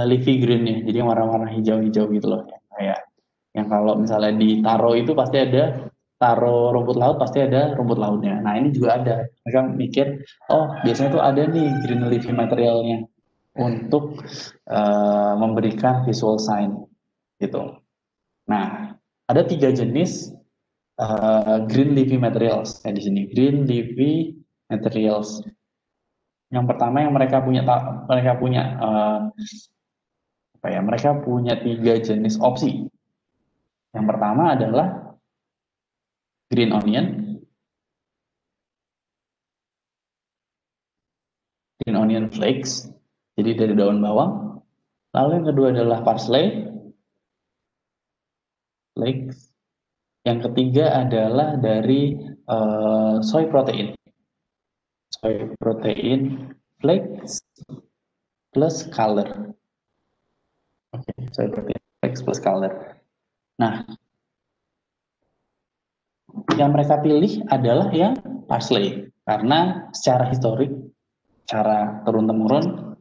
leafy green-nya, jadi warna-warna hijau-hijau gitu loh, kayak yang kalau misalnya ditaro itu pasti ada, taro rumput laut pasti ada rumput lautnya. Nah, ini juga ada. Mereka mikir, oh biasanya tuh ada nih green leafy materialnya untuk memberikan visual sign gitu. Nah, ada 3 jenis green leafy materials di sini. Green leafy materials. Yang pertama yang mereka punya 3 jenis opsi. Yang pertama adalah green onion flakes, jadi dari daun bawang. Lalu yang kedua adalah parsley flakes. Yang ketiga adalah dari soy protein flakes plus color. Oke, soy protein flakes plus color. Nah, yang mereka pilih adalah yang parsley, karena secara historik, cara turun-temurun,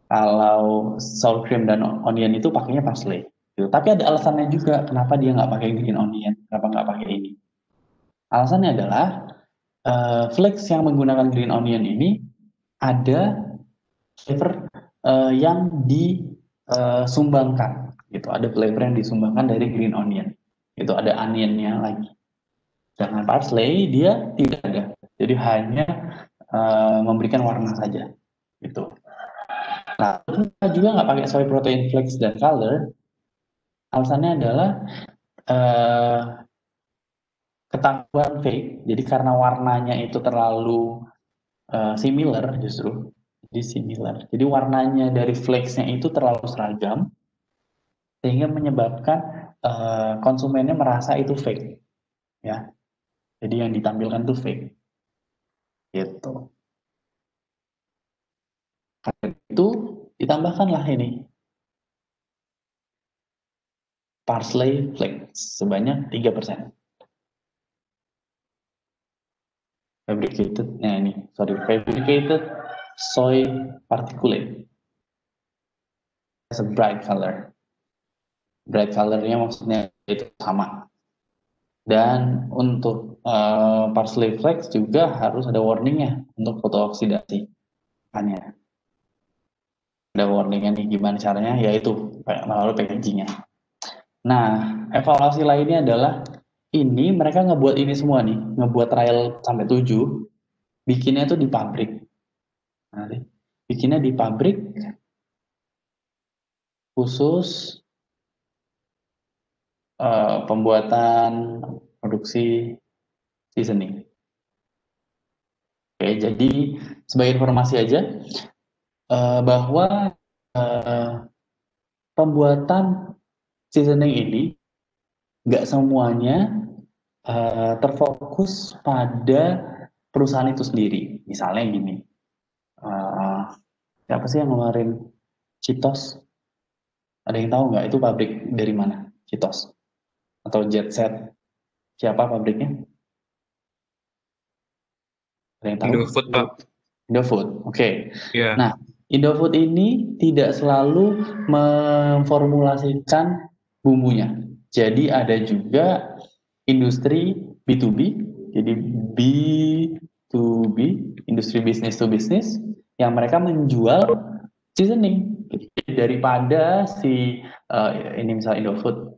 kalau sour cream dan onion itu pakainya parsley. Gitu. Tapi ada alasannya juga kenapa dia nggak pakai green onion, kenapa nggak pakai ini. Alasannya adalah flakes yang menggunakan green onion ini ada flavor yang disumbangkan, gitu. Ada flavor yang disumbangkan dari green onion, itu ada onionnya lagi. Dengan parsley dia tidak ada, jadi hanya memberikan warna saja, gitu. Nah, kita juga nggak pakai soy protein flakes dan color. Alasannya adalah ketahuan fake. Jadi karena warnanya itu terlalu similar jadi similar. Jadi warnanya dari flakes-nya itu terlalu seragam, sehingga menyebabkan konsumennya merasa itu fake, ya. Jadi yang ditampilkan itu fake, gitu. Karena itu ditambahkanlah ini parsley flakes sebanyak 3%. Fabricated soy particulate as a bright color. Bright colornya maksudnya itu sama. Dan untuk parsley flakes juga harus ada warningnya untuk fotooksidasi. Makanya ada warningnya nih gimana caranya, yaitu melalui packagingnya. Nah, evaluasi lainnya adalah ini mereka ngebuat ini semua nih, ngebuat trial sampai 7, bikinnya itu di pabrik. Nah, bikinnya di pabrik khusus pembuatan produksi seasoning. Oke, jadi sebagai informasi aja bahwa pembuatan seasoning ini nggak semuanya terfokus pada perusahaan itu sendiri. Misalnya gini, siapa sih yang ngeluarin Cheetos? Ada yang tahu nggak itu pabrik dari mana? Cheetos atau Jet Set? Siapa pabriknya? Ada yang tahu? Indofood, Pak. Indofood, oke. Iya. Nah, Indofood ini tidak selalu memformulasikan bumbunya. Jadi ada juga industri B2B, jadi B2B, industri business to business, yang mereka menjual seasoning. Daripada si ini misalnya Indofood,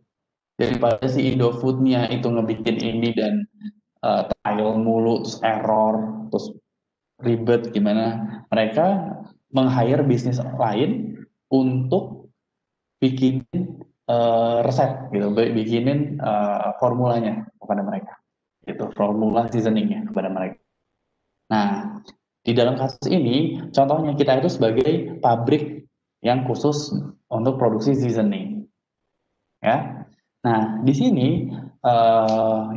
daripada si Indofoodnya itu ngebikin ini dan trial mulu, terus error, terus ribet gimana, mereka meng-hire bisnis lain untuk bikin resep gitu, bikinin formulanya kepada mereka, gitu, formula seasoningnya kepada mereka. Nah, di dalam kasus ini, contohnya kita itu sebagai pabrik yang khusus untuk produksi seasoning, ya. Nah, di sini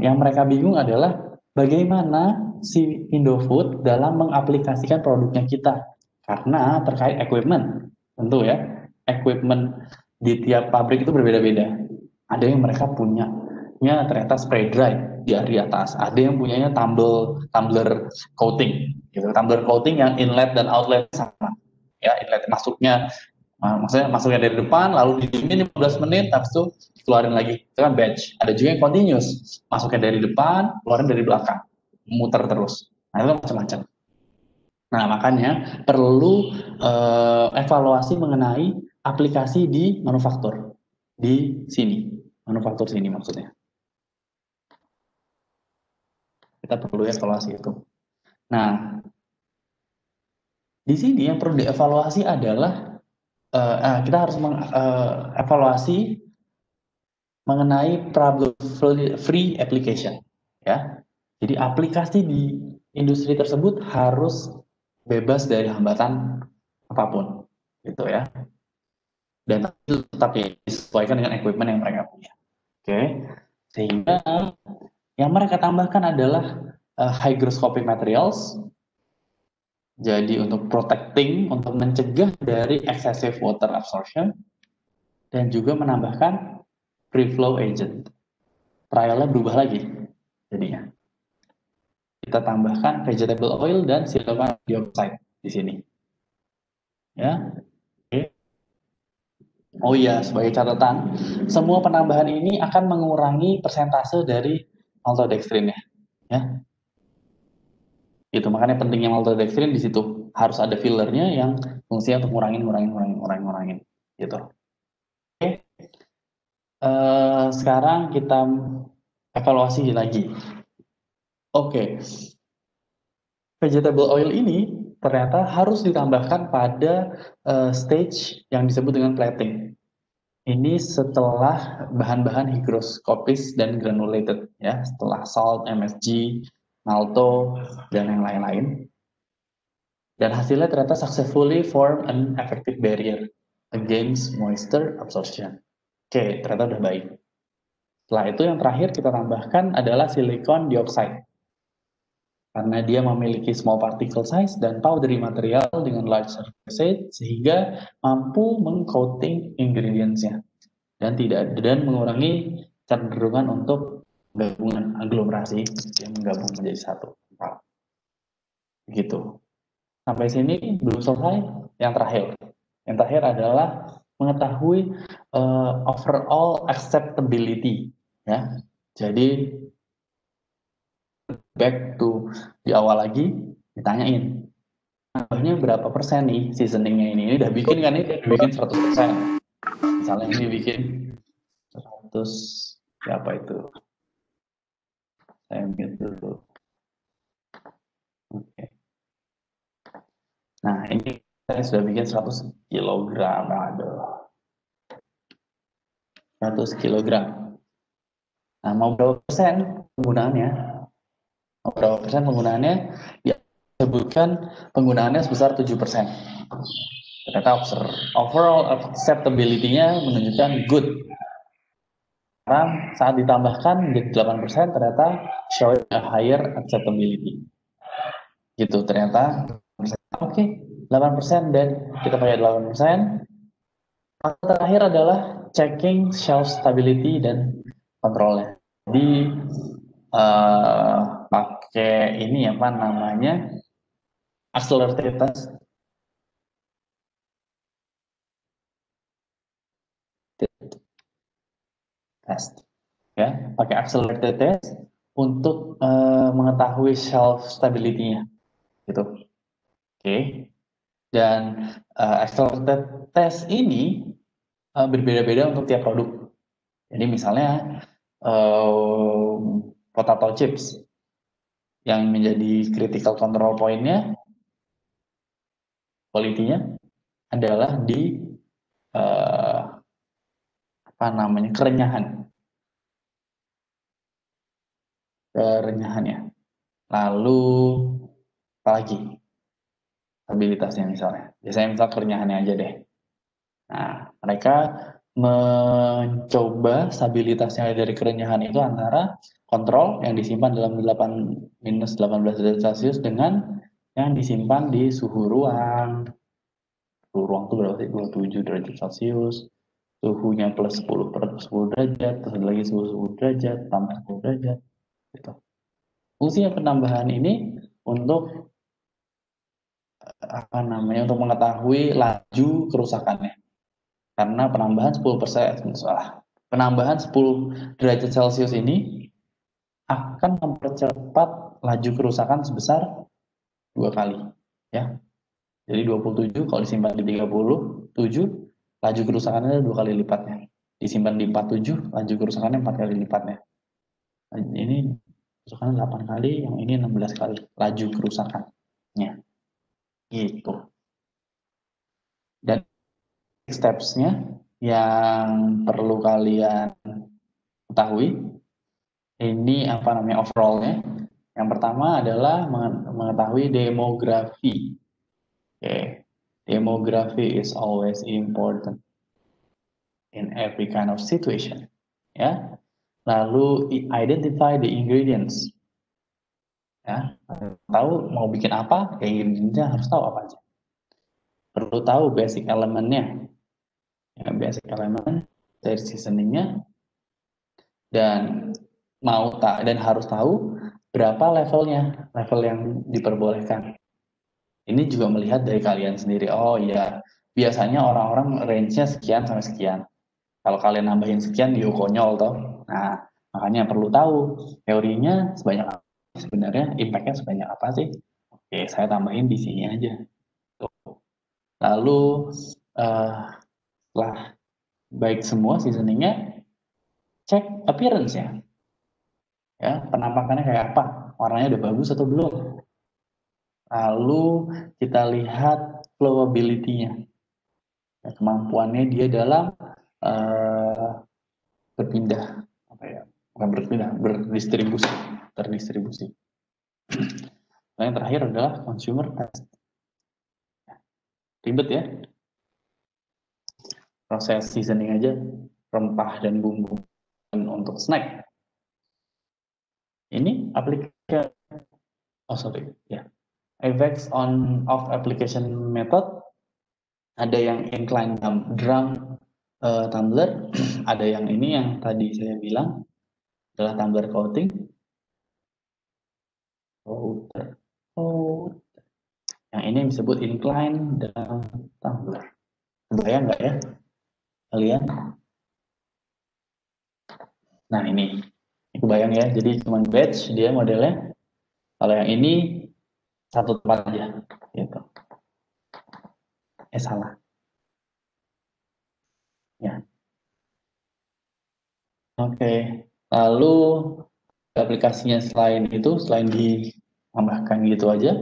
yang mereka bingung adalah bagaimana si Indofood dalam mengaplikasikan produknya kita, karena terkait equipment, tentu ya, equipment di tiap pabrik itu berbeda-beda. Ada yang mereka punyanya ternyata spray dry di atas, ada yang punyanya tumbler coating, gitu, tumbler coating yang inlet dan outlet sama, ya, inlet masuknya maksudnya masuknya dari depan, lalu didiemin 15 menit, habis itu keluarin lagi. Itu kan batch. Ada juga yang continuous, masuknya dari depan, keluarin dari belakang, muter terus. Nah, itu kan macam-macam. Nah, makanya perlu evaluasi mengenai aplikasi di manufaktur. Di sini, manufaktur sini maksudnya. Kita perlu evaluasi itu. Nah, di sini yang perlu dievaluasi adalah kita harus mengevaluasi mengenai problem free application, ya. Jadi aplikasi di industri tersebut harus bebas dari hambatan apapun, gitu ya. Dan tetap disesuaikan dengan equipment yang mereka punya. Oke. Sehingga yang mereka tambahkan adalah hygroscopic materials. Jadi untuk protecting, untuk mencegah dari excessive water absorption, dan juga menambahkan free flow agent. Trialnya berubah lagi jadinya. Kita tambahkan vegetable oil dan silicon dioxide di sini. Ya. Oke. Oh iya, sebagai catatan, semua penambahan ini akan mengurangi persentase dari maltodextrin ya. Itu makanya pentingnya maltodextrin di situ. Harus ada fillernya yang fungsinya untuk ngurangin gitu. Oke. Sekarang kita evaluasi lagi. Oke. Vegetable oil ini ternyata harus ditambahkan pada stage yang disebut dengan plating. Ini setelah bahan-bahan hygroscopis dan granulated, ya, setelah salt, MSG, malto, dan yang lain-lain. Dan hasilnya ternyata successfully form an effective barrier against moisture absorption. Oke, ternyata udah baik. Setelah itu yang terakhir kita tambahkan adalah silicon dioxide. Karena dia memiliki small particle size dan powdery material dengan large surface area sehingga mampu mengcoating ingredients-nya dan mengurangi cenderungan untuk gabungan aglomerasi yang menggabung menjadi satu. Begitu. Sampai sini belum selesai. Yang terakhir adalah mengetahui overall acceptability. Ya, jadi back to di awal lagi ditanyain nambahnya berapa persen nih seasoningnya ini udah bikin kan ini udah bikin 100%. Misalnya ini bikin 100 apa itu saya ambil dulu. Oke. Nah ini saya sudah bikin 100 kilogram. Aduh, 100 kilogram. Nah mau berapa persen penggunaannya? Mau berapa persen penggunaannya? Ya, sebutkan penggunaannya sebesar 7%. Ternyata overall acceptability-nya menunjukkan good. Karena saat ditambahkan menjadi 8% ternyata show a higher acceptability. Gitu ternyata. Oke, 8% dan kita pakai 8%. Maka terakhir adalah checking shelf stability dan kontrolnya. Jadi pakai ini apa namanya accelerated test. Ya, pakai accelerated test untuk mengetahui shelf stability-nya. Gitu. Oke. Dan accelerated test ini berbeda-beda untuk tiap produk. Jadi misalnya potato chips yang menjadi critical control point-nya, quality-nya adalah di apa namanya kerenyahannya. Lalu apa lagi? Stabilitasnya misalnya. Biasanya misal kerenyahannya aja deh. Nah, mereka mencoba stabilitasnya dari kerenyahan itu antara kontrol yang disimpan dalam 8 minus 18 derajat Celcius dengan yang disimpan di suhu ruang. Suhu ruang itu berapa sih? 27 derajat Celcius. Suhunya plus 10 derajat, terus lagi suhu 10 derajat, tambah 10 derajat. Gitu. Fungsinya penambahan ini untuk apa namanya? Untuk mengetahui laju kerusakannya. Karena penambahan 10 derajat Celcius ini akan mempercepat laju kerusakan sebesar 2 kali. Ya. Jadi 27 kalau disimpan di 37, laju kerusakannya 2 kali lipatnya. Disimpan di 47, laju kerusakannya 4 kali lipatnya. Ini kerusakannya 8 kali, yang ini 16 kali laju kerusakannya. Gitu. Dan steps-nya yang perlu kalian ketahui ini apa namanya overall-nya. Yang pertama adalah mengetahui demografi. Okay. Demografi is always important in every kind of situation. Ya. Lalu identify the ingredients. Ya, tahu mau bikin apa, ya ingredients harus tahu apa aja. Perlu tahu basic elemennya. Ya, basic elemen dari seasoningnya dan dan harus tahu berapa level yang diperbolehkan. Ini juga melihat dari kalian sendiri. Oh iya, biasanya orang-orang range-nya sekian sampai sekian. Kalau kalian nambahin sekian, yuk konyol toh. Nah, makanya perlu tahu teorinya sebanyak apa. Sebenarnya impact-nya sebanyak apa sih? Oke, saya tambahin di sini aja. Tuh. Lalu setelah baik semua seasoningnya, cek appearance-nya. Ya, penampakannya kayak apa? Warnanya udah bagus atau belum? Lalu kita lihat flowability-nya. Ya, kemampuannya dia dalam berpindah, apa ya? Bukan berpindah, terdistribusi. Nah, yang terakhir adalah consumer test. Ribet ya? Proses seasoning aja rempah dan bumbu untuk snack. Ini aplikasi, effects on of application method, ada yang incline drum tumbler, ada yang ini yang tadi saya bilang adalah tumbler coating. Yang ini disebut incline drum tumbler. Kebayang nggak ya kalian? Nah ini kebayang ya, jadi cuma batch dia modelnya. Kalau yang ini satu tempat aja, gitu. Salah. Ya. Oke. Lalu aplikasinya selain itu, selain ditambahkan gitu aja,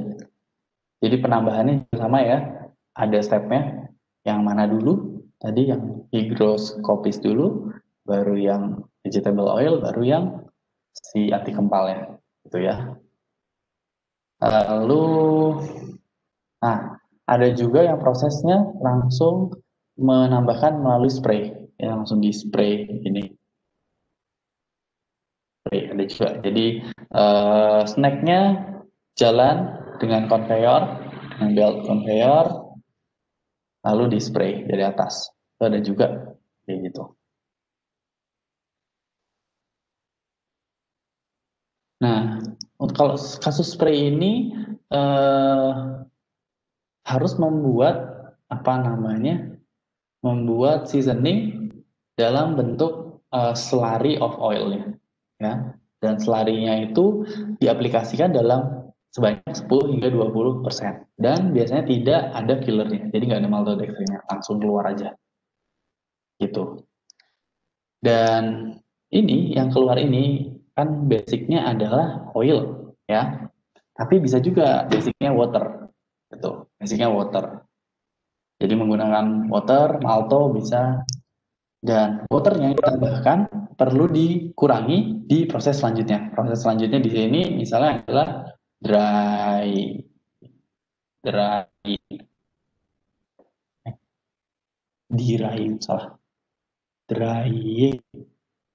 jadi penambahannya sama ya. Ada stepnya. Yang mana dulu? Tadi yang hygroscopis dulu, baru yang vegetable oil, baru yang si anti kempalnya, gitu ya. Lalu, nah ada juga yang prosesnya langsung menambahkan melalui spray, ya langsung di spray ini. Spray ada juga. Jadi snacknya jalan dengan conveyor, dengan belt conveyor, lalu di spray dari atas. Itu ada juga kayak gitu. Nah, kalau kasus spray ini harus membuat seasoning dalam bentuk slurry of oil-nya, ya. Dan slurry-nya itu diaplikasikan dalam sebanyak 10 hingga 20%. Dan biasanya tidak ada fillernya, jadi nggak ada maltodextrinnya, langsung keluar aja. Gitu. Dan ini yang keluar ini kan basicnya adalah oil, ya. Tapi bisa juga basicnya water, gitu. Basicnya water. Jadi menggunakan water, malto bisa, dan waternya ditambahkan perlu dikurangi di proses selanjutnya. Proses selanjutnya di sini misalnya adalah dry, drying,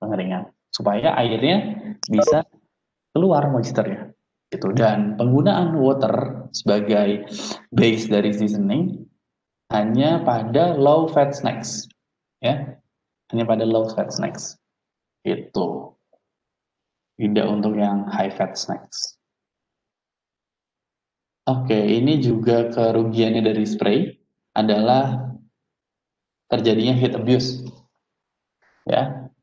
pengeringan, supaya airnya bisa keluar moisture-nya. Gitu. Dan penggunaan water sebagai base dari seasoning hanya pada low fat snacks, ya, hanya pada low fat snacks. Itu tidak untuk yang high fat snacks. Oke, ini juga kerugiannya dari spray adalah terjadinya heat abuse. Ya,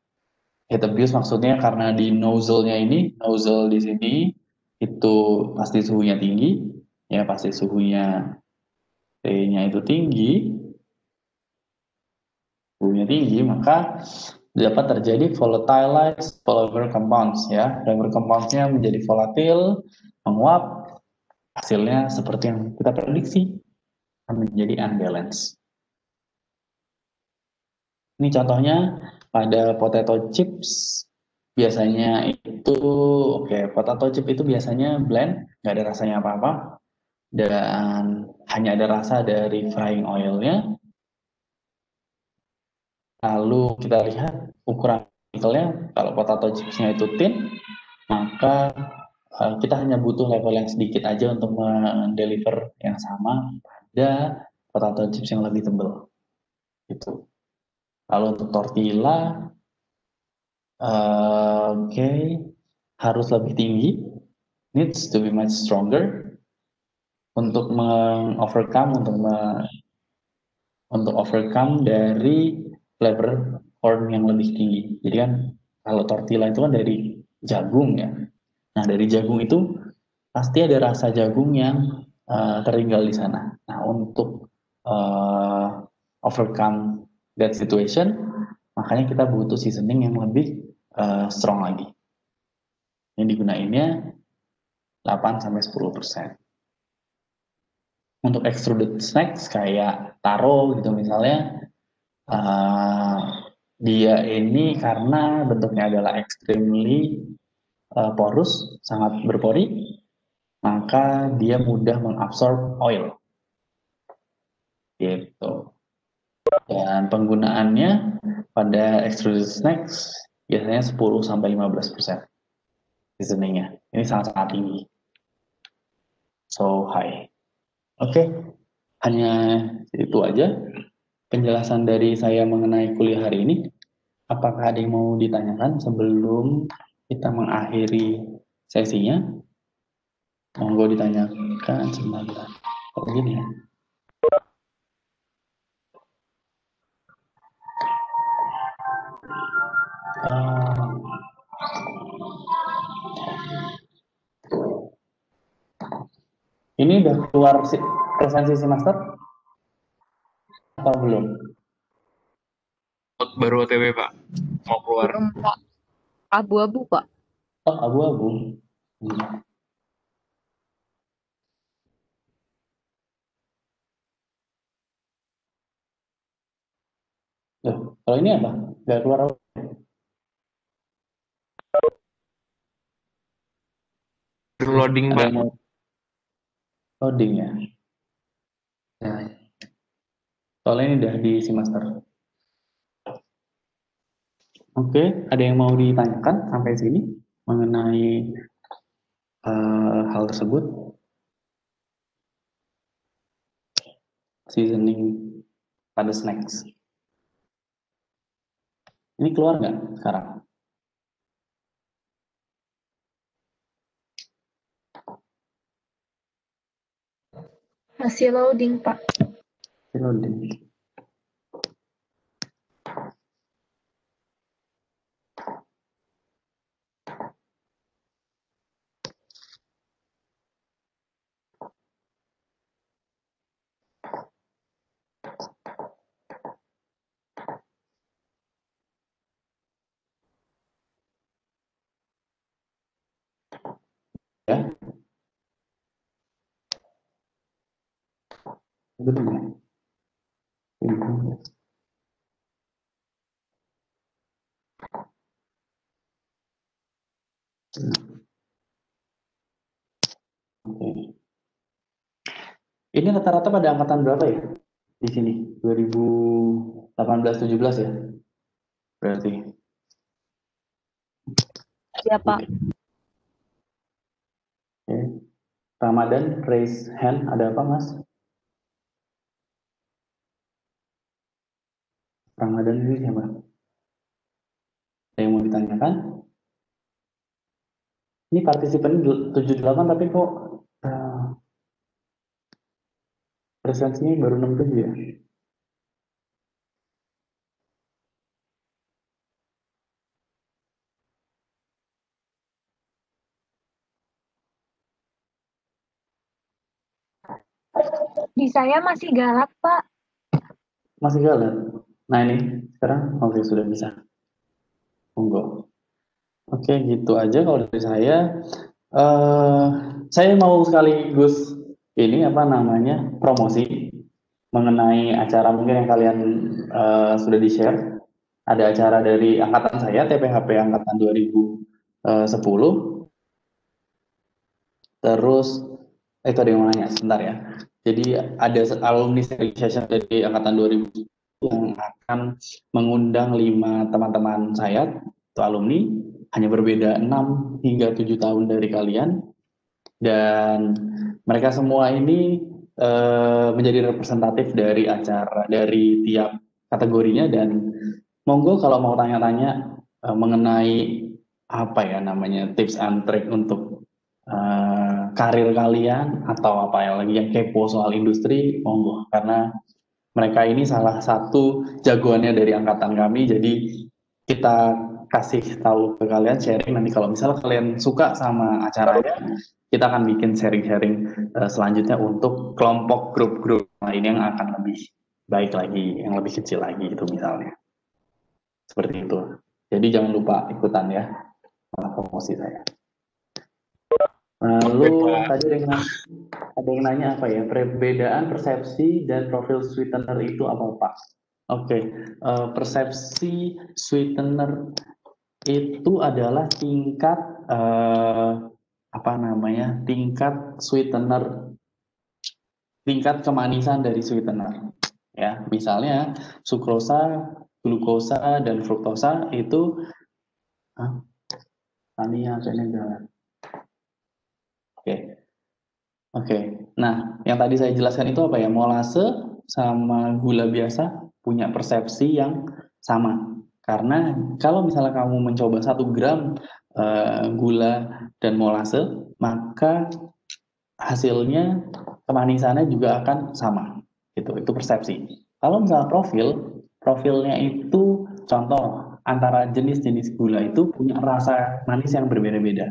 heat abuse maksudnya karena di nozzle-nya ini, nozzle di sini itu pasti suhunya tinggi, ya pasti suhunya T-nya itu tinggi, maka dapat terjadi volatilized polymer compounds, ya. Polymer compounds-nya menjadi volatil, menguap, hasilnya seperti yang kita prediksi akan menjadi unbalanced. Ini contohnya pada potato chips, biasanya itu, potato chip itu biasanya blend, nggak ada rasanya apa-apa, dan hanya ada rasa dari frying oil-nya. Lalu kita lihat ukuran partikelnya, kalau potato chips-nya itu thin, maka kita hanya butuh level yang sedikit aja untuk mendeliver yang sama pada potato chips yang lebih tebal. Gitu. Lalu untuk tortilla, harus lebih tinggi, needs to be much stronger untuk overcome dari flavor corn yang lebih tinggi. Jadi kan kalau tortilla itu kan dari jagung ya. Nah dari jagung itu pasti ada rasa jagung yang tertinggal di sana. Nah untuk overcome that situation, makanya kita butuh seasoning yang lebih strong lagi. Yang digunainnya 8-10%. Untuk extruded snacks kayak taro gitu misalnya, dia ini karena bentuknya adalah extremely porous, sangat berpori, maka dia mudah mengabsorb oil. Gitu. Dan penggunaannya pada extruded snacks biasanya 10-15% seasoningnya. Ini sangat-sangat tinggi. So high. Oke, hanya itu aja penjelasan dari saya mengenai kuliah hari ini. Apakah ada yang mau ditanyakan sebelum kita mengakhiri sesinya? Monggo ditanyakan sebentar. Kok gini ya? Ini udah keluar presensi semester atau belum? Baru OTW, Pak. Mau keluar. Belum, Pak. Abu-abu, Pak. Oh, abu-abu. Loh, kalau ini apa? Nggak keluar apa? Loading, Ada Pak. yang mau loading ya? Nah, soalnya ini udah di semester. Oke, ada yang mau ditanyakan sampai sini mengenai hal tersebut? Seasoning pada snacks. Ini keluar nggak sekarang? Masih loading, Pak. Loading. Ya, betul ya. Oke. Ini rata-rata pada angkatan berapa ya? Di sini 2018-17 ya? Berarti. Ya, Pak. Oke. Ramadan, raise hand. Ada apa, Mas? Ramadan ini siapa? Ada yang mau ditanyakan? Ini partisipan 78 tapi kok presensinya baru 67 ya? Di saya masih galak, Pak. Masih gagal. Nah ini sekarang oke sudah bisa. Monggo. Oke gitu aja kalau dari saya. eh saya mau sekaligus ini apa namanya promosi mengenai acara mungkin yang kalian sudah di-share. Ada acara dari angkatan saya, TPHP angkatan 2010. Terus, itu ada yang mau nanya, sebentar ya. Jadi ada alumni session dari angkatan 2000 yang akan mengundang 5 teman-teman saya, itu alumni, hanya berbeda 6 hingga 7 tahun dari kalian. Dan mereka semua ini menjadi representatif dari acara, dari tiap kategorinya. Dan monggo kalau mau tanya-tanya mengenai apa ya namanya tips and trick untuk karir kalian atau apa yang lagi yang kepo soal industri, monggo, karena mereka ini salah satu jagoannya dari angkatan kami. Jadi kita kasih tahu ke kalian, sharing, nanti kalau misalnya kalian suka sama acaranya, kita akan bikin sharing-sharing selanjutnya untuk kelompok grup-grup lain yang akan lebih baik lagi, yang lebih kecil lagi itu misalnya. Seperti itu. Jadi jangan lupa ikutan ya promosi saya. Lalu tadi ada yang nanya apa ya, perbedaan persepsi dan profil sweetener itu apa Pak? Oke, persepsi sweetener itu adalah tingkat apa namanya, tingkat sweetener, tingkat kemanisan dari sweetener. Ya, misalnya sukrosa glukosa dan fruktosa itu Tania kayaknya jalan. Oke. Oke. Nah, yang tadi saya jelaskan itu apa ya? Molase sama gula biasa punya persepsi yang sama. Karena kalau misalnya kamu mencoba 1 gram gula dan molase, maka hasilnya kemanisannya juga akan sama. Itu persepsi. Kalau misalnya profilnya itu contoh antara jenis-jenis gula itu punya rasa manis yang berbeda-beda.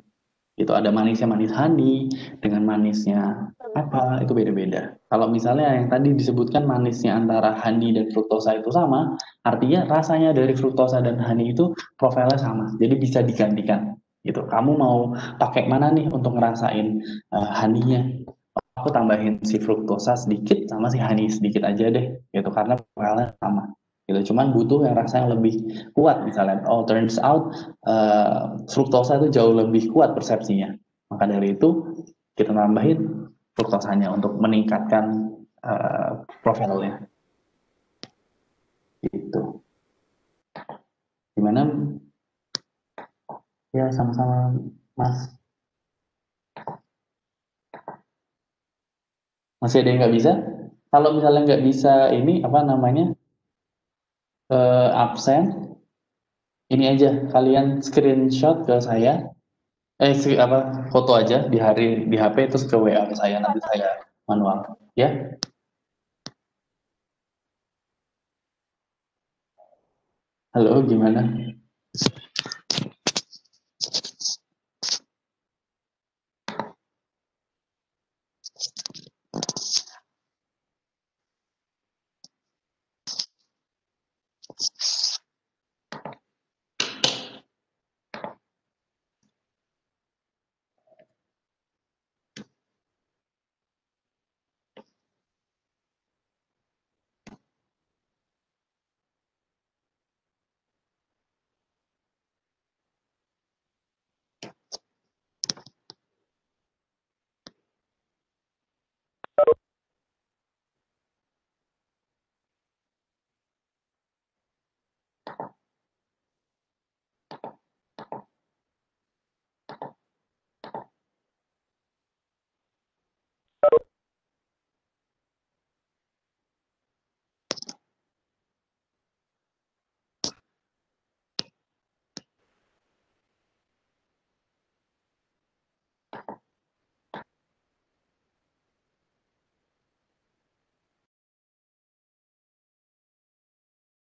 Itu ada manisnya manis honey dengan manisnya apa itu beda-beda. Kalau misalnya yang tadi disebutkan manisnya antara honey dan fruktosa itu sama, artinya rasanya dari fruktosa dan honey itu profilnya sama. Jadi bisa digantikan gitu. Kamu mau pakai mana nih untuk ngerasain honey-nya? Aku tambahin si fruktosa sedikit sama si honey sedikit aja deh gitu karena profilnya sama gitu. Cuman butuh yang rasanya lebih kuat misalnya. Oh, turns out fruktosa itu jauh lebih kuat persepsinya. Maka dari itu kita tambahin fruktosanya untuk meningkatkan profilnya. Gitu. Gimana? Ya sama-sama Mas. Masih ada yang nggak bisa? Kalau misalnya nggak bisa ini apa namanya absen, ini aja kalian screenshot ke saya, foto aja di HP terus ke WA ke saya nanti saya manual, ya. Halo, gimana?